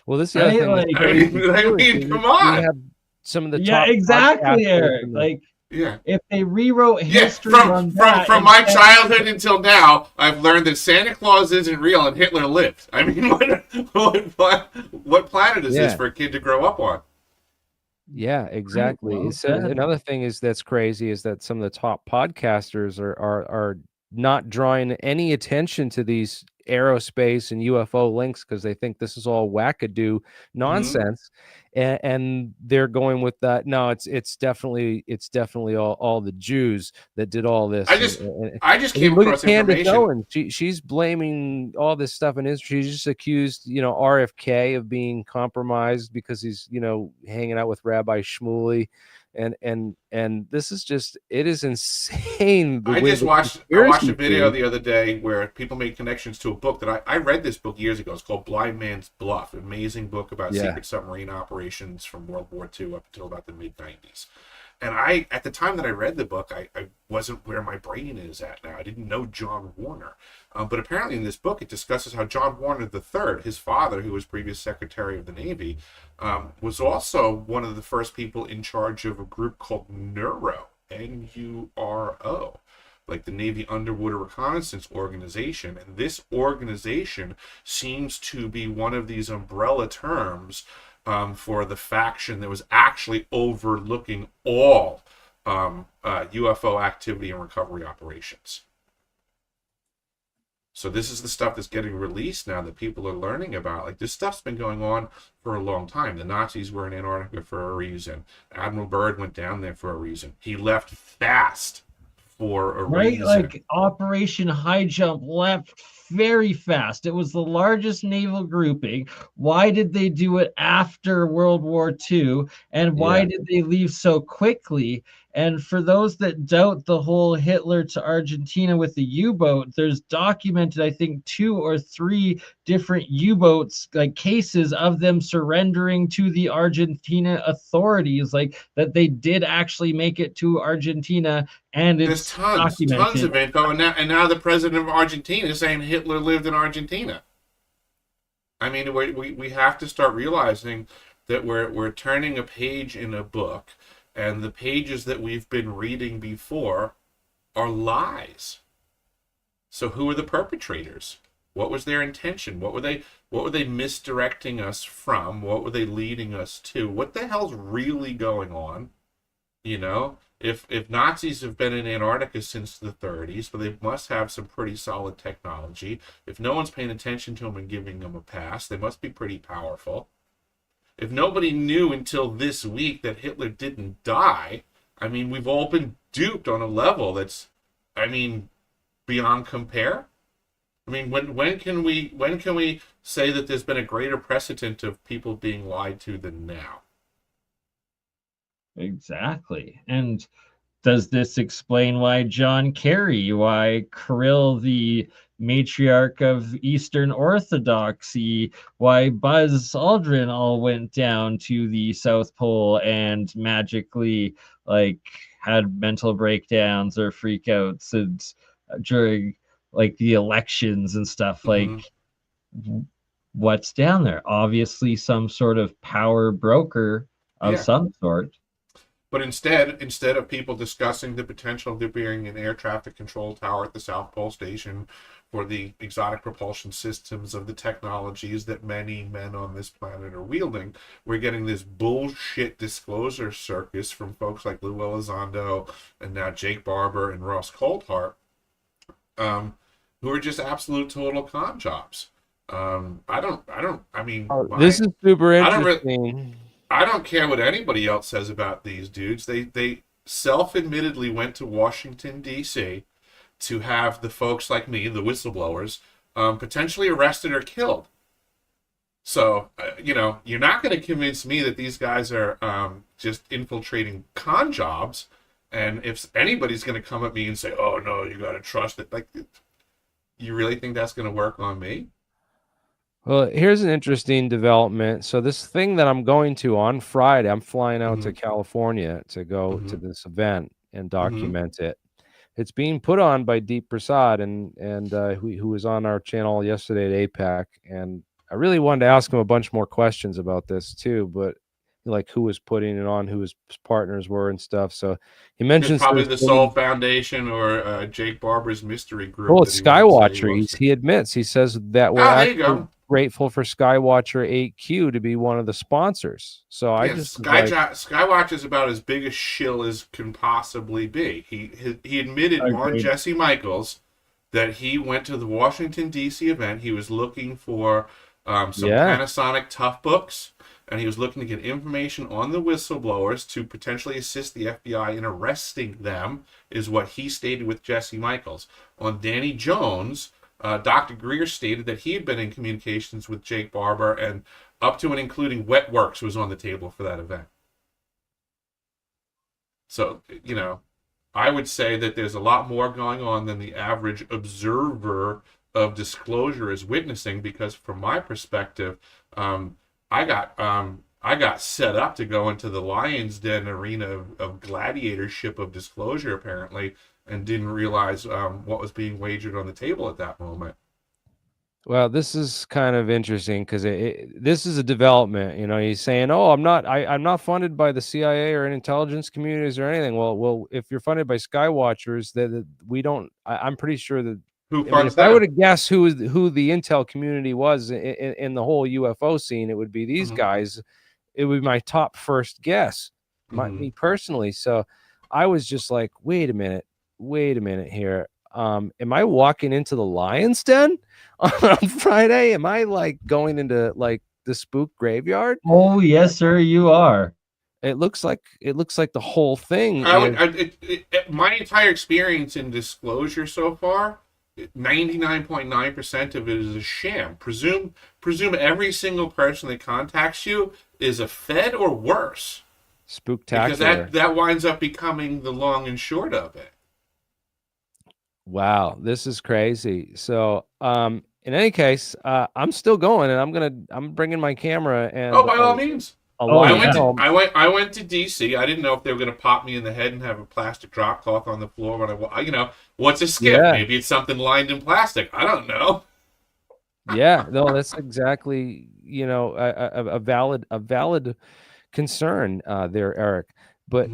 Well, this is the other thing. I mean, come on. We have some of the Yeah, top exactly, podcasters Eric. in the- Like Yeah. if they rewrote Yeah, history on that, from my childhood until now, I've learned that Santa Claus isn't real and Hitler lived. I mean, what planet is this for a kid to grow up on? Yeah, exactly. well So said. another thing that's crazy is that some of the top podcasters are not drawing any attention to these aerospace and UFO links because they think this is all wackadoo nonsense, and they're going with that. No, it's definitely all the Jews that did all this. I just And you came look across at Candace information. Owens. She's blaming all this stuff in Israel. She's just accused, RFK of being compromised because he's, hanging out with Rabbi Shmuley, and this is just, it is insane. I watched a video the other day where people made connections to a book that I read this book years ago. It's called Blind Man's Bluff. Amazing book about secret submarine operations from World War II up until about the mid-90s. And at the time that I read the book, I wasn't where my brain is at now. I didn't know John Warner. But apparently in this book, it discusses how John Warner III, his father, who was previous Secretary of the Navy, was also one of the first people in charge of a group called NURO, N-U-R-O, like the Navy Underwater Reconnaissance Organization. And this organization seems to be one of these umbrella terms for the faction that was actually overlooking all UFO activity and recovery operations. So this is the stuff that's getting released now that people are learning about. Like, this stuff's been going on for a long time. The Nazis were in Antarctica for a reason. Admiral Byrd went down there for a reason. He left fast for a reason. Like Operation High Jump left very fast. It was the largest naval grouping. Why did they do it after World War II? And why did they leave so quickly? And for those that doubt the whole Hitler to Argentina with the U-boat, there's documented, I think, 2 or 3 different U-boats, like cases of them surrendering to the Argentina authorities, like that they did actually make it to Argentina, and there's it's tons of info, and now the president of Argentina is saying Hitler lived in Argentina. I mean, we have to start realizing that we're turning a page in a book, and the pages that we've been reading before are lies. So who are the perpetrators? What was their intention? What were they misdirecting us from? What were they leading us to? What the hell's really going on? If Nazis have been in Antarctica since the 30s, but they must have some pretty solid technology. If no one's paying attention to them and giving them a pass, they must be pretty powerful. If nobody knew until this week that Hitler didn't die, I mean, we've all been duped on a level that's, I mean, beyond compare. I mean, when can we say that there's been a greater precedent of people being lied to than now? Exactly. And does this explain why John Kerry, why Kirill, the matriarch of Eastern Orthodoxy, why Buzz Aldrin all went down to the South Pole and magically like had mental breakdowns or freakouts and during like the elections and stuff? Like, what's down there? Obviously some sort of power broker of Yeah. some sort. But instead of people discussing the potential of there being an air traffic control tower at the South Pole Station for the exotic propulsion systems of the technologies that many men on this planet are wielding, we're getting this bullshit disclosure circus from folks like Lou Elizondo and now Jake Barber and Ross Coulthart, who are just absolute total con jobs. I mean, This is super I don't interesting. I don't care what anybody else says about these dudes. They self-admittedly went to Washington, D.C. to have the folks like me, the whistleblowers, potentially arrested or killed. So, you're not going to convince me that these guys are just infiltrating con jobs. And if anybody's going to come at me and say, oh, no, you got to trust it. Like, you really think that's going to work on me? Well, here's an interesting development. So this thing that I'm going to on Friday, I'm flying out to California to go to this event and document it. It's being put on by Deep Prasad and who was on our channel yesterday at APAC. And I really wanted to ask him a bunch more questions about this too, but like who was putting it on, who his partners were and stuff. So he mentions probably the Soul Foundation or Jake Barber's mystery group. Well, it's Skywatcher. He admits, he says that we're actually grateful for Skywatcher 8Q to be one of the sponsors. So I just Skywatch is about as big a shill as can possibly be. He admitted on Jesse Michaels that he went to the Washington D.C. event. He was looking for some Panasonic Tough Books, and he was looking to get information on the whistleblowers to potentially assist the FBI in arresting them, is what he stated with Jesse Michaels. On Danny Jones, Dr. Greer stated that he had been in communications with Jake Barber, and up to and including Wetworks was on the table for that event. So, I would say that there's a lot more going on than the average observer of disclosure is witnessing, because from my perspective, I got set up to go into the Lion's Den arena of gladiatorship of disclosure, apparently, and didn't realize what was being wagered on the table at that moment. Well, this is kind of interesting because this is a development. He's saying, "Oh, I'm not funded by the CIA or intelligence communities or anything." Well, if you're funded by Skywatchers, that we don't. I'm pretty sure that. If I were to guess who the intel community was in the whole UFO scene, it would be these guys. It would be my top first guess, me personally. So I was just like, wait a minute here. Am I walking into the Lion's Den on Friday? Am I like going into like the spook graveyard? Oh yes, sir, you are. It looks like the whole thing. My entire experience in disclosure so far, 99.9% of it is a sham. Presume every single person that contacts you is a Fed or worse. Spooktacular. Because that winds up becoming the long and short of it. Wow, this is crazy. So, in any case, I'm still going, and I'm bringing my camera and. Oh, by all means. I went to DC. I didn't know if they were going to pop me in the head and have a plastic drop cloth on the floor when what's a skip? Yeah. Maybe it's something lined in plastic. I don't know. Yeah, no, that's exactly a valid concern there, Eric. But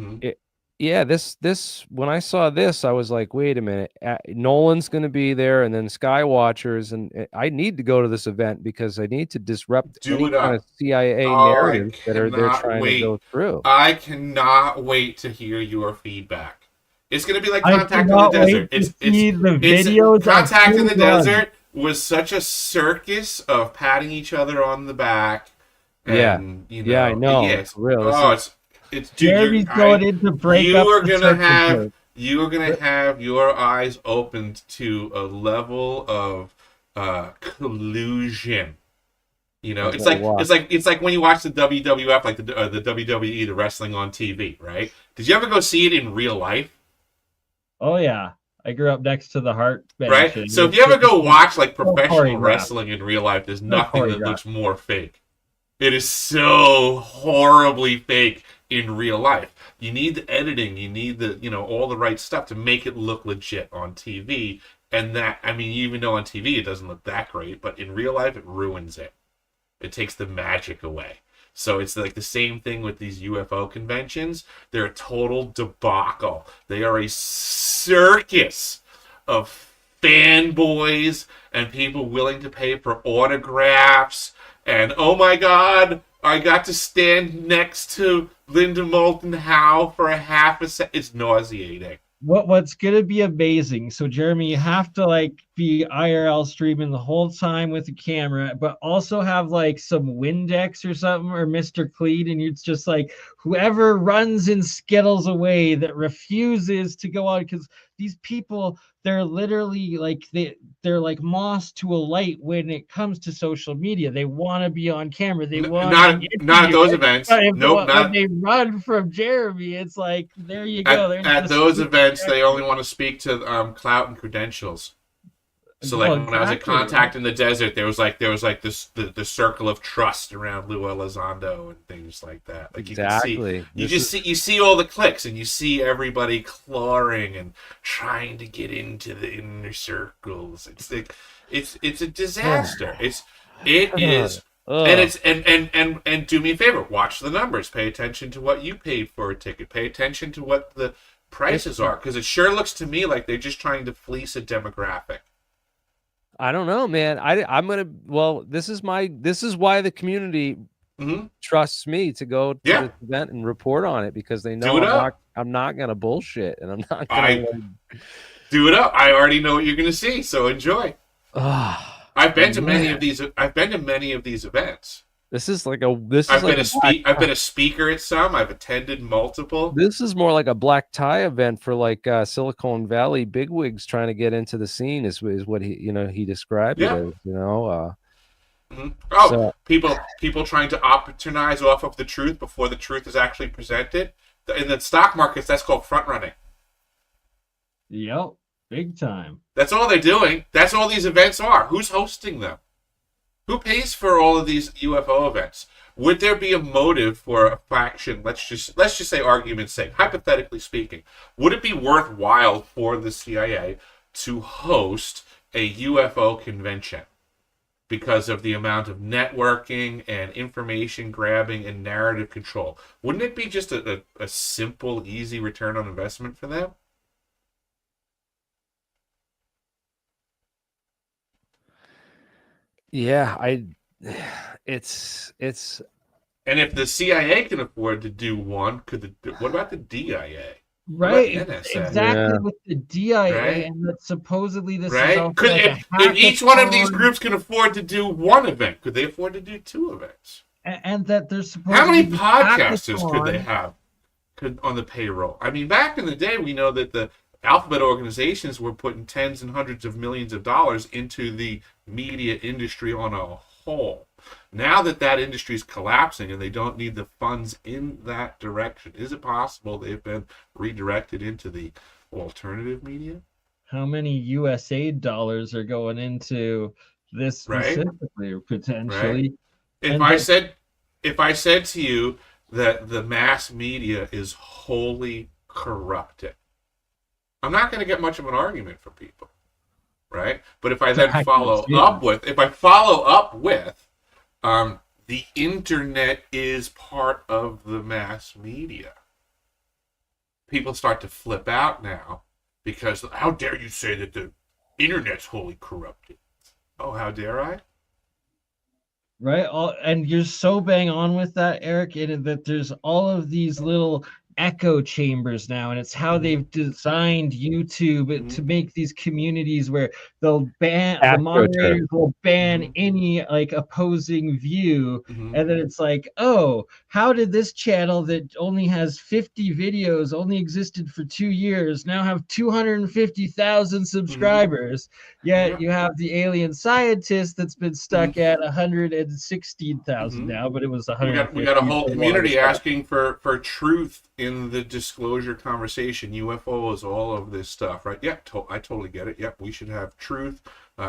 Yeah, this when I saw this, I was like, wait a minute, Nolan's going to be there, and then Skywatchers, and I need to go to this event because I need to disrupt Do any it kind of up. CIA Oh, I narratives that they're cannot trying to wait. go through. I cannot wait to hear your feedback. It's gonna be like I Contact in the cannot Desert. wait to see the It's videos of Contact in Cool the Runs. Desert was such a circus of patting each other on the back, Yeah. and Yeah, I know. yes. For real. Oh, it's dude. Jeremy's going in to break up the circus. You are gonna have your eyes opened to a level of collusion. That's what I watch. It's like when you watch the WWF, like the WWE, the wrestling on TV, right? Did you ever go see it in real life? Oh yeah, I grew up next to the Hart bench. Right. So if you ever go watch like professional choreographed. wrestling in real life, there's No nothing that choreographed. looks more fake. It is so horribly fake in real life. You need the editing, you need the all the right stuff to make it look legit on TV. And that, I mean, even though on TV it doesn't look that great, but in real life it ruins it. It takes the magic away. So it's like the same thing with these UFO conventions. They're a total debacle. They are a circus of fanboys and people willing to pay for autographs. And oh my God, I got to stand next to Linda Moulton Howe for a half a second. It's nauseating. What's gonna be amazing? So Jeremy, you have to like be IRL streaming the whole time with the camera, but also have like some Windex or something or Mr. Clean, and it's just like whoever runs and skittles away that refuses to go out, because these people, they're literally like they're like moths to a light when it comes to social media. They want to be on camera. They want not at those events. Nope, when they run from Jeremy, it's like there you go. At those events, they only want to speak to clout and credentials. So like when I was at Contact in the Desert, there was like this the circle of trust around Lou Elizondo and things like that. Like exactly. You see all the clicks and you see everybody clawing and trying to get into the inner circles. It's a disaster. It is. And do me a favor, watch the numbers. Pay attention to what you paid for a ticket. Pay attention to what the prices are, because it sure looks to me like they're just trying to fleece a demographic. I don't know, man. I'm gonna. Well, this is why the community trusts me to go to this event and report on it, because they know I'm not gonna bullshit, and I'm not gonna do it up. I already know what you're gonna see, so enjoy. I've been to many of these events. This is like I've been a speaker at some. I've attended multiple. This is more like a black tie event for like Silicon Valley bigwigs trying to get into the scene. Is what he described it as. So, people trying to opportunize off of the truth before the truth is actually presented. In the stock markets, that's called front running. Yep, big time. That's all they're doing. That's all these events are. Who's hosting them? Who pays for all of these UFO events? Would there be a motive for a faction? Let's just say, argument's sake, hypothetically speaking, would it be worthwhile for the CIA to host a UFO convention because of the amount of networking and information grabbing and narrative control? Wouldn't it be just a simple, easy return on investment for them? Yeah, it's. And if the CIA can afford to do one, what about the DIA? Right, exactly. With the DIA, and that supposedly this is if each one of these groups can afford to do one event, could they afford to do two events? And that there's supposed how many podcasters could they have on the payroll? I mean, back in the day, we know that the alphabet organizations were putting tens and hundreds of millions of dollars into the media industry on a whole. Now that industry is collapsing and they don't need the funds in that direction, is it possible they've been redirected into the alternative media? How many USAID dollars are going into this specifically, potentially? Right. If I said to you that the mass media is wholly corrupted, I'm not going to get much of an argument from people, right? But if I then follow up with the internet is part of the mass media. people start to flip out now because how dare you say that the internet's wholly corrupted? Oh, how dare I? Right. And you're so bang on with that, Eric, in that there's all of these little echo chambers now, and it's how they've designed YouTube to make these communities where they'll ban the moderators will ban any like opposing view, and then it's like, oh, how did this channel that only has 50 videos, only existed for 2 years, now have 250,000 subscribers? Yet you have the alien scientist that's been stuck at 116,000 now, but it was 150. We got a whole community asking for truth in the disclosure conversation. UFOs, all of this stuff, right? Yeah, I totally get it. Yep, we should have truth.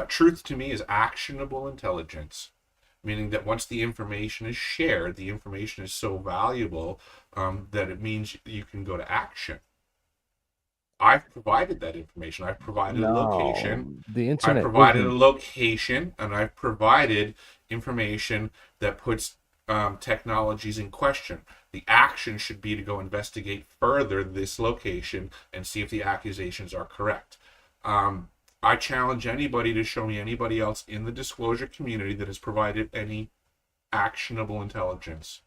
Truth to me is actionable intelligence, meaning that once the information is shared, the information is so valuable that it means you can go to action. I've provided that information. I've provided a location. The internet. I've provided a location, and I've provided information that puts technologies in question. The action should be to go investigate further this location and see if the accusations are correct. I challenge anybody to show me anybody else in the disclosure community that has provided any actionable intelligence.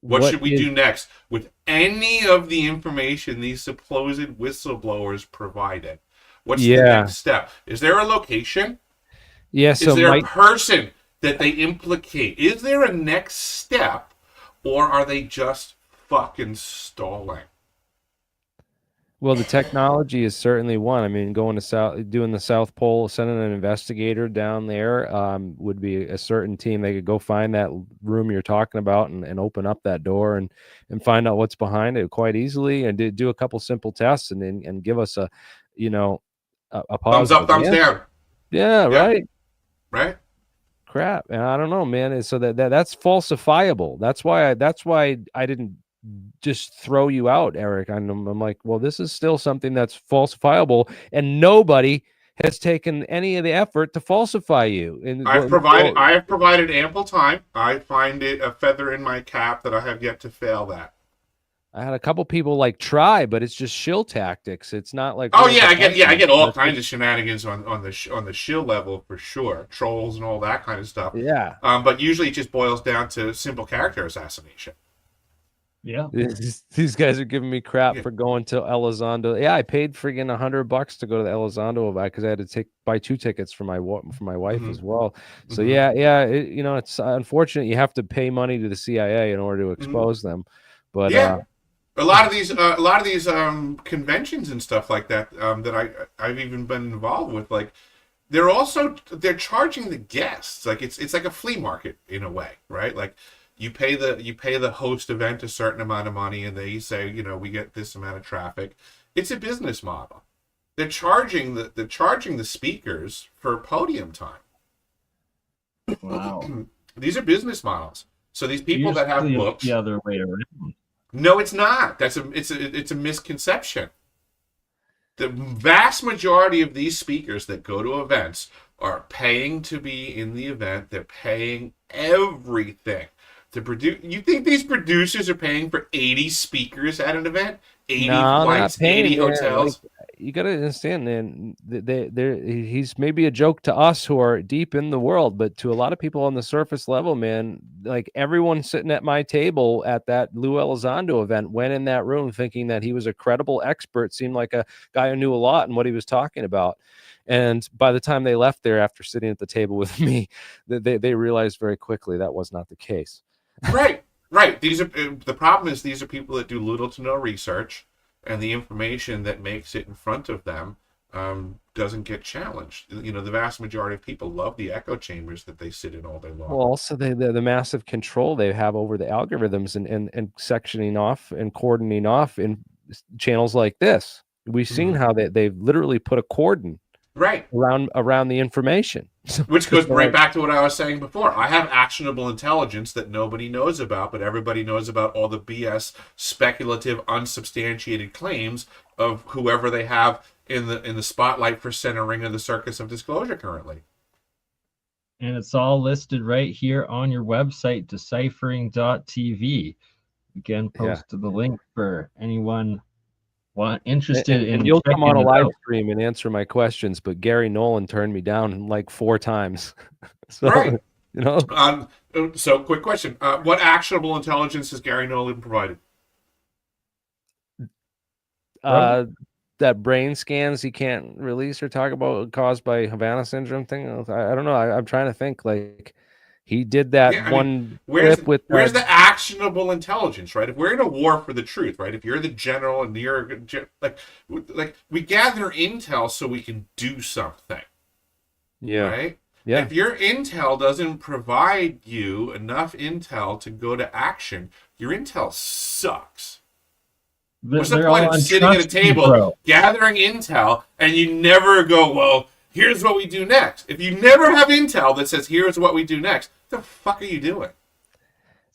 What should we do next with any of the information these supposed whistleblowers provided? What's the next step? Is there a location? Yes. Is there a person that they implicate? Is there a next step, or are they just fucking stalling? Well, the technology is certainly one. I mean, doing the South Pole, sending an investigator down there would be a certain team. They could go find that room you're talking about and open up that door and find out what's behind it quite easily, and do a couple simple tests and give us a thumbs up, thumbs down. Yeah, right. Right. Crap, and I don't know, man. So that's falsifiable. That's why I didn't just throw you out, Eric. I'm like, well, this is still something that's falsifiable, and nobody has taken any of the effort to falsify you. And I have provided ample time. I find it a feather in my cap that I have yet to fail that. I had a couple people like try, but it's just shill tactics. It's not like I get all kinds of shenanigans on the shill level for sure, trolls and all that kind of stuff. Yeah. But usually it just boils down to simple character assassination. Yeah, these guys are giving me crap for going to Elizondo. Yeah, I paid friggin' $100 to go to the Elizondo event because I had to buy 2 tickets for my wife as well. So it's unfortunate you have to pay money to the CIA in order to expose them. But a lot of these conventions and stuff like that that I've even been involved with, like they're charging the guests, like it's like a flea market in a way, right? Like you pay the host event a certain amount of money, and they say, we get this amount of traffic. It's a business model. They're charging the speakers for podium time. Wow. These are business models. So these people that have books, the other way around. No, it's not. It's a misconception. The vast majority of these speakers that go to events are paying to be in the event. They're paying everything to produce. You think these producers are paying for 80 speakers at an event? 80 flights, 80 hotels? Like, you got to understand, man, he's maybe a joke to us who are deep in the world, but to a lot of people on the surface level, man, like everyone sitting at my table at that Lou Elizondo event went in that room thinking that he was a credible expert, seemed like a guy who knew a lot and what he was talking about. And by the time they left there after sitting at the table with me, they realized very quickly that was not the case. Right. The problem is these are people that do little to no research, and the information that makes it in front of them doesn't get challenged. The vast majority of people love the echo chambers that they sit in all day long. Well, also the massive control they have over the algorithms and sectioning off and cordoning off in channels like this. We've seen how they've literally put a cordon around the information. Which goes right back to what I was saying before. I have actionable intelligence that nobody knows about, but everybody knows about all the BS, speculative, unsubstantiated claims of whoever they have in the spotlight for centering of the circus of disclosure currently. And it's all listed right here on your website, deciphering.tv. Again, Yeah. posted the link for anyone interested in and you'll come on a checking it live out. stream and answer my questions, but Gary Nolan turned me down like 4 times. So, Right. you know, So, quick question: what actionable intelligence has Gary Nolan provided? that brain scans he can't release or talk about caused by Havana syndrome thing. I don't know. I'm trying to think. Like, he did that Yeah, I mean, one where's clip with where's the actionable intelligence, right? If we're in a war for the truth, right? If you're the general and you're like we gather intel so we can do something, yeah. right? Yeah. If your intel doesn't provide you enough intel to go to action, your intel sucks. What's the They're point all of sitting at a untrusting, table bro. gathering intel and you never go, well, here's what we do next? If you never have intel that says, here's what we do next, what the fuck are you doing?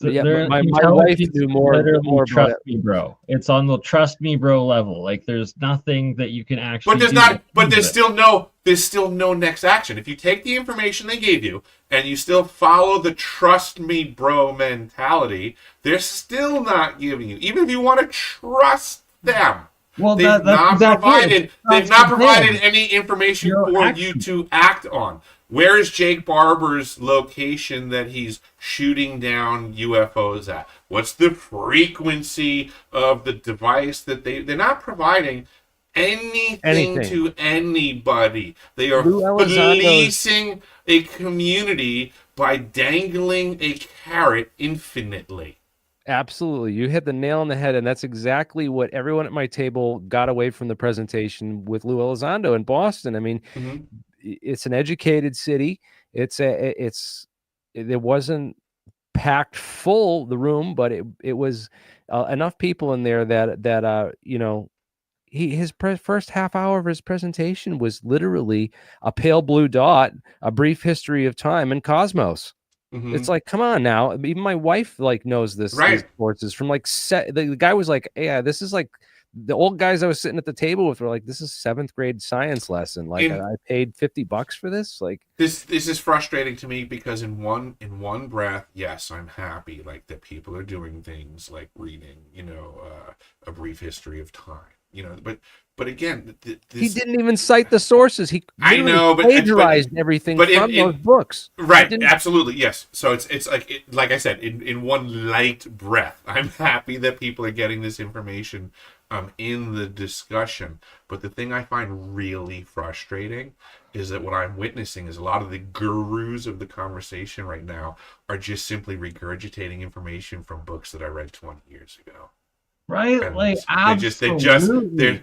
Yeah, Their my wife intelligence knew more literally about it. trust me, bro. It's on the trust me, bro level. Like there's nothing that you can actually But there's do not. to But prove there's it. still no next action. If you take the information they gave you and you still follow the trust me, bro mentality, they're still not giving you. Even if you want to trust them, Well, they've that's not exactly provided. it. They've not provided any information Your for action. you to act on. Where is Jake Barber's location that he's shooting down UFOs at? What's the frequency of the device that they're not providing anything to anybody. They are Lou Elizondo's- policing a community by dangling a carrot infinitely. Absolutely. You hit the nail on the head. And that's exactly what everyone at my table got away from the presentation with Lou Elizondo in Boston. I mean, it's an educated city. It wasn't packed full, the room, but it was enough people in there that you know, his first half hour of his presentation was literally a pale blue dot, a brief history of time and cosmos. It's like, come on now. Even my wife like knows this. Right. These sources from like the guy was like, yeah, this is like the old guys I was sitting at the table with were like, this is 7th grade science lesson. Like, I paid $50 for this. Like, this is frustrating to me because in one breath, yes, I'm happy like that people are doing things like reading, a brief history of time, but again, he didn't even cite the sources. He plagiarized everything from those books. Right, absolutely, yes. So it's like I said, in one light breath, I'm happy that people are getting this information in the discussion. But the thing I find really frustrating is that what I'm witnessing is a lot of the gurus of the conversation right now are just simply regurgitating information from books that I read 20 years ago. Right? And like, absolutely.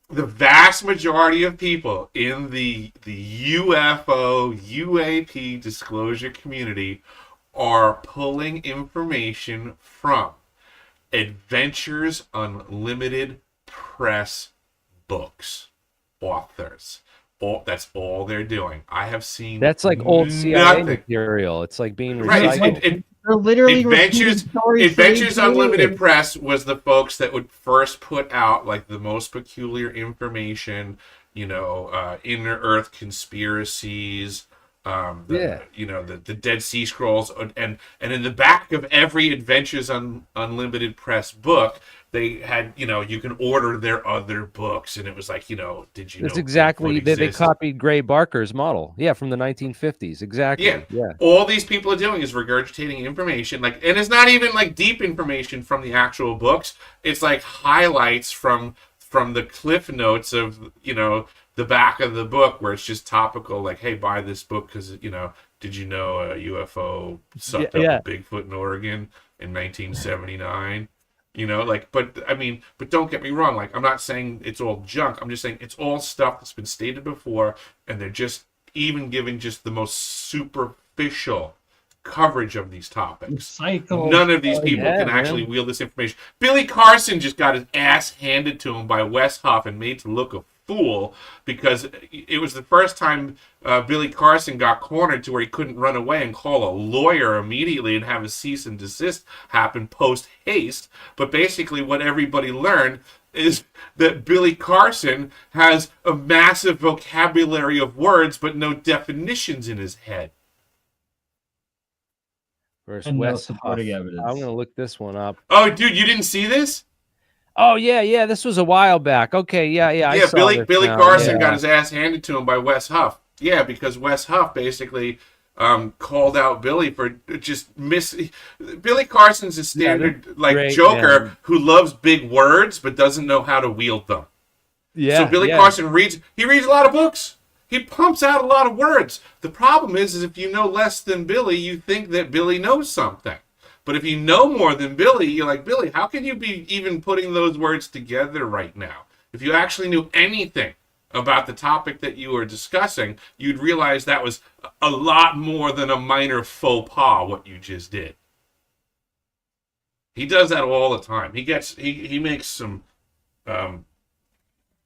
The vast majority of people in the UFO, UAP disclosure community are pulling information from Adventures Unlimited Press authors. That's all they're doing. I have seen that's like old CIA material. It's like being recycled. They're literally Adventures Unlimited Press was the folks that would first put out like the most peculiar information, inner Earth conspiracies, the Dead Sea Scrolls, and in the back of every Adventures Unlimited Press book, they had, you can order their other books, and it was like, did you know? That's exactly, they copied Gray Barker's model. Yeah, from the 1950s. Exactly. Yeah. All these people are doing is regurgitating information, and it's not even like deep information from the actual books. It's like highlights from the cliff notes of, the back of the book where it's just topical, like, hey, buy this book because, did you know a UFO sucked up a Bigfoot in Oregon in 1979? But don't get me wrong. Like, I'm not saying it's all junk. I'm just saying it's all stuff that's been stated before, and they're just even giving just the most superficial coverage of these topics. None of these people can actually wield this information. Billy Carson just got his ass handed to him by Westhoff and made to look a fool because it was the first time Billy Carson got cornered to where he couldn't run away and call a lawyer immediately and have a cease and desist happen post haste. But basically what everybody learned is that Billy Carson has a massive vocabulary of words but no definitions in his head. versus And no Wes supporting Huff. evidence. I'm gonna look this one up. Oh, dude, you didn't see this? Oh yeah, this was a while back. Okay, yeah, I Yeah, saw Billy this Billy now. Carson Yeah. got his ass handed to him by Wes Huff. Yeah, because Wes Huff basically called out Billy for just Billy Carson's a standard great, joker man. who loves big words but doesn't know how to wield them. Yeah. So Billy Carson reads a lot of books. He pumps out a lot of words. The problem is if you know less than Billy, you think that Billy knows something. But if you know more than Billy, you're like, Billy, how can you be even putting those words together right now? If you actually knew anything about the topic that you were discussing, you'd realize that was a lot more than a minor faux pas, what you just did. He does that all the time. He makes some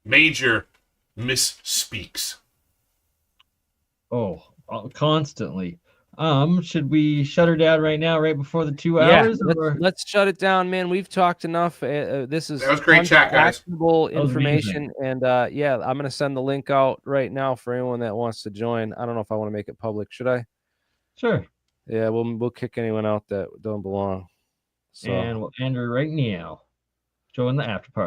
major misspeaks. Oh, constantly. Should we shut her down right now, right before the 2 Yeah, hours? Or? let's shut it down, man. We've talked enough. This is That was great tons chat, of guys. actionable That was information, and yeah, I'm gonna send the link out right now for anyone that wants to join. I don't know if I want to make it public. Should I? Sure. Yeah, we'll kick anyone out that don't belong. So. And we'll end her right now. Join the after party.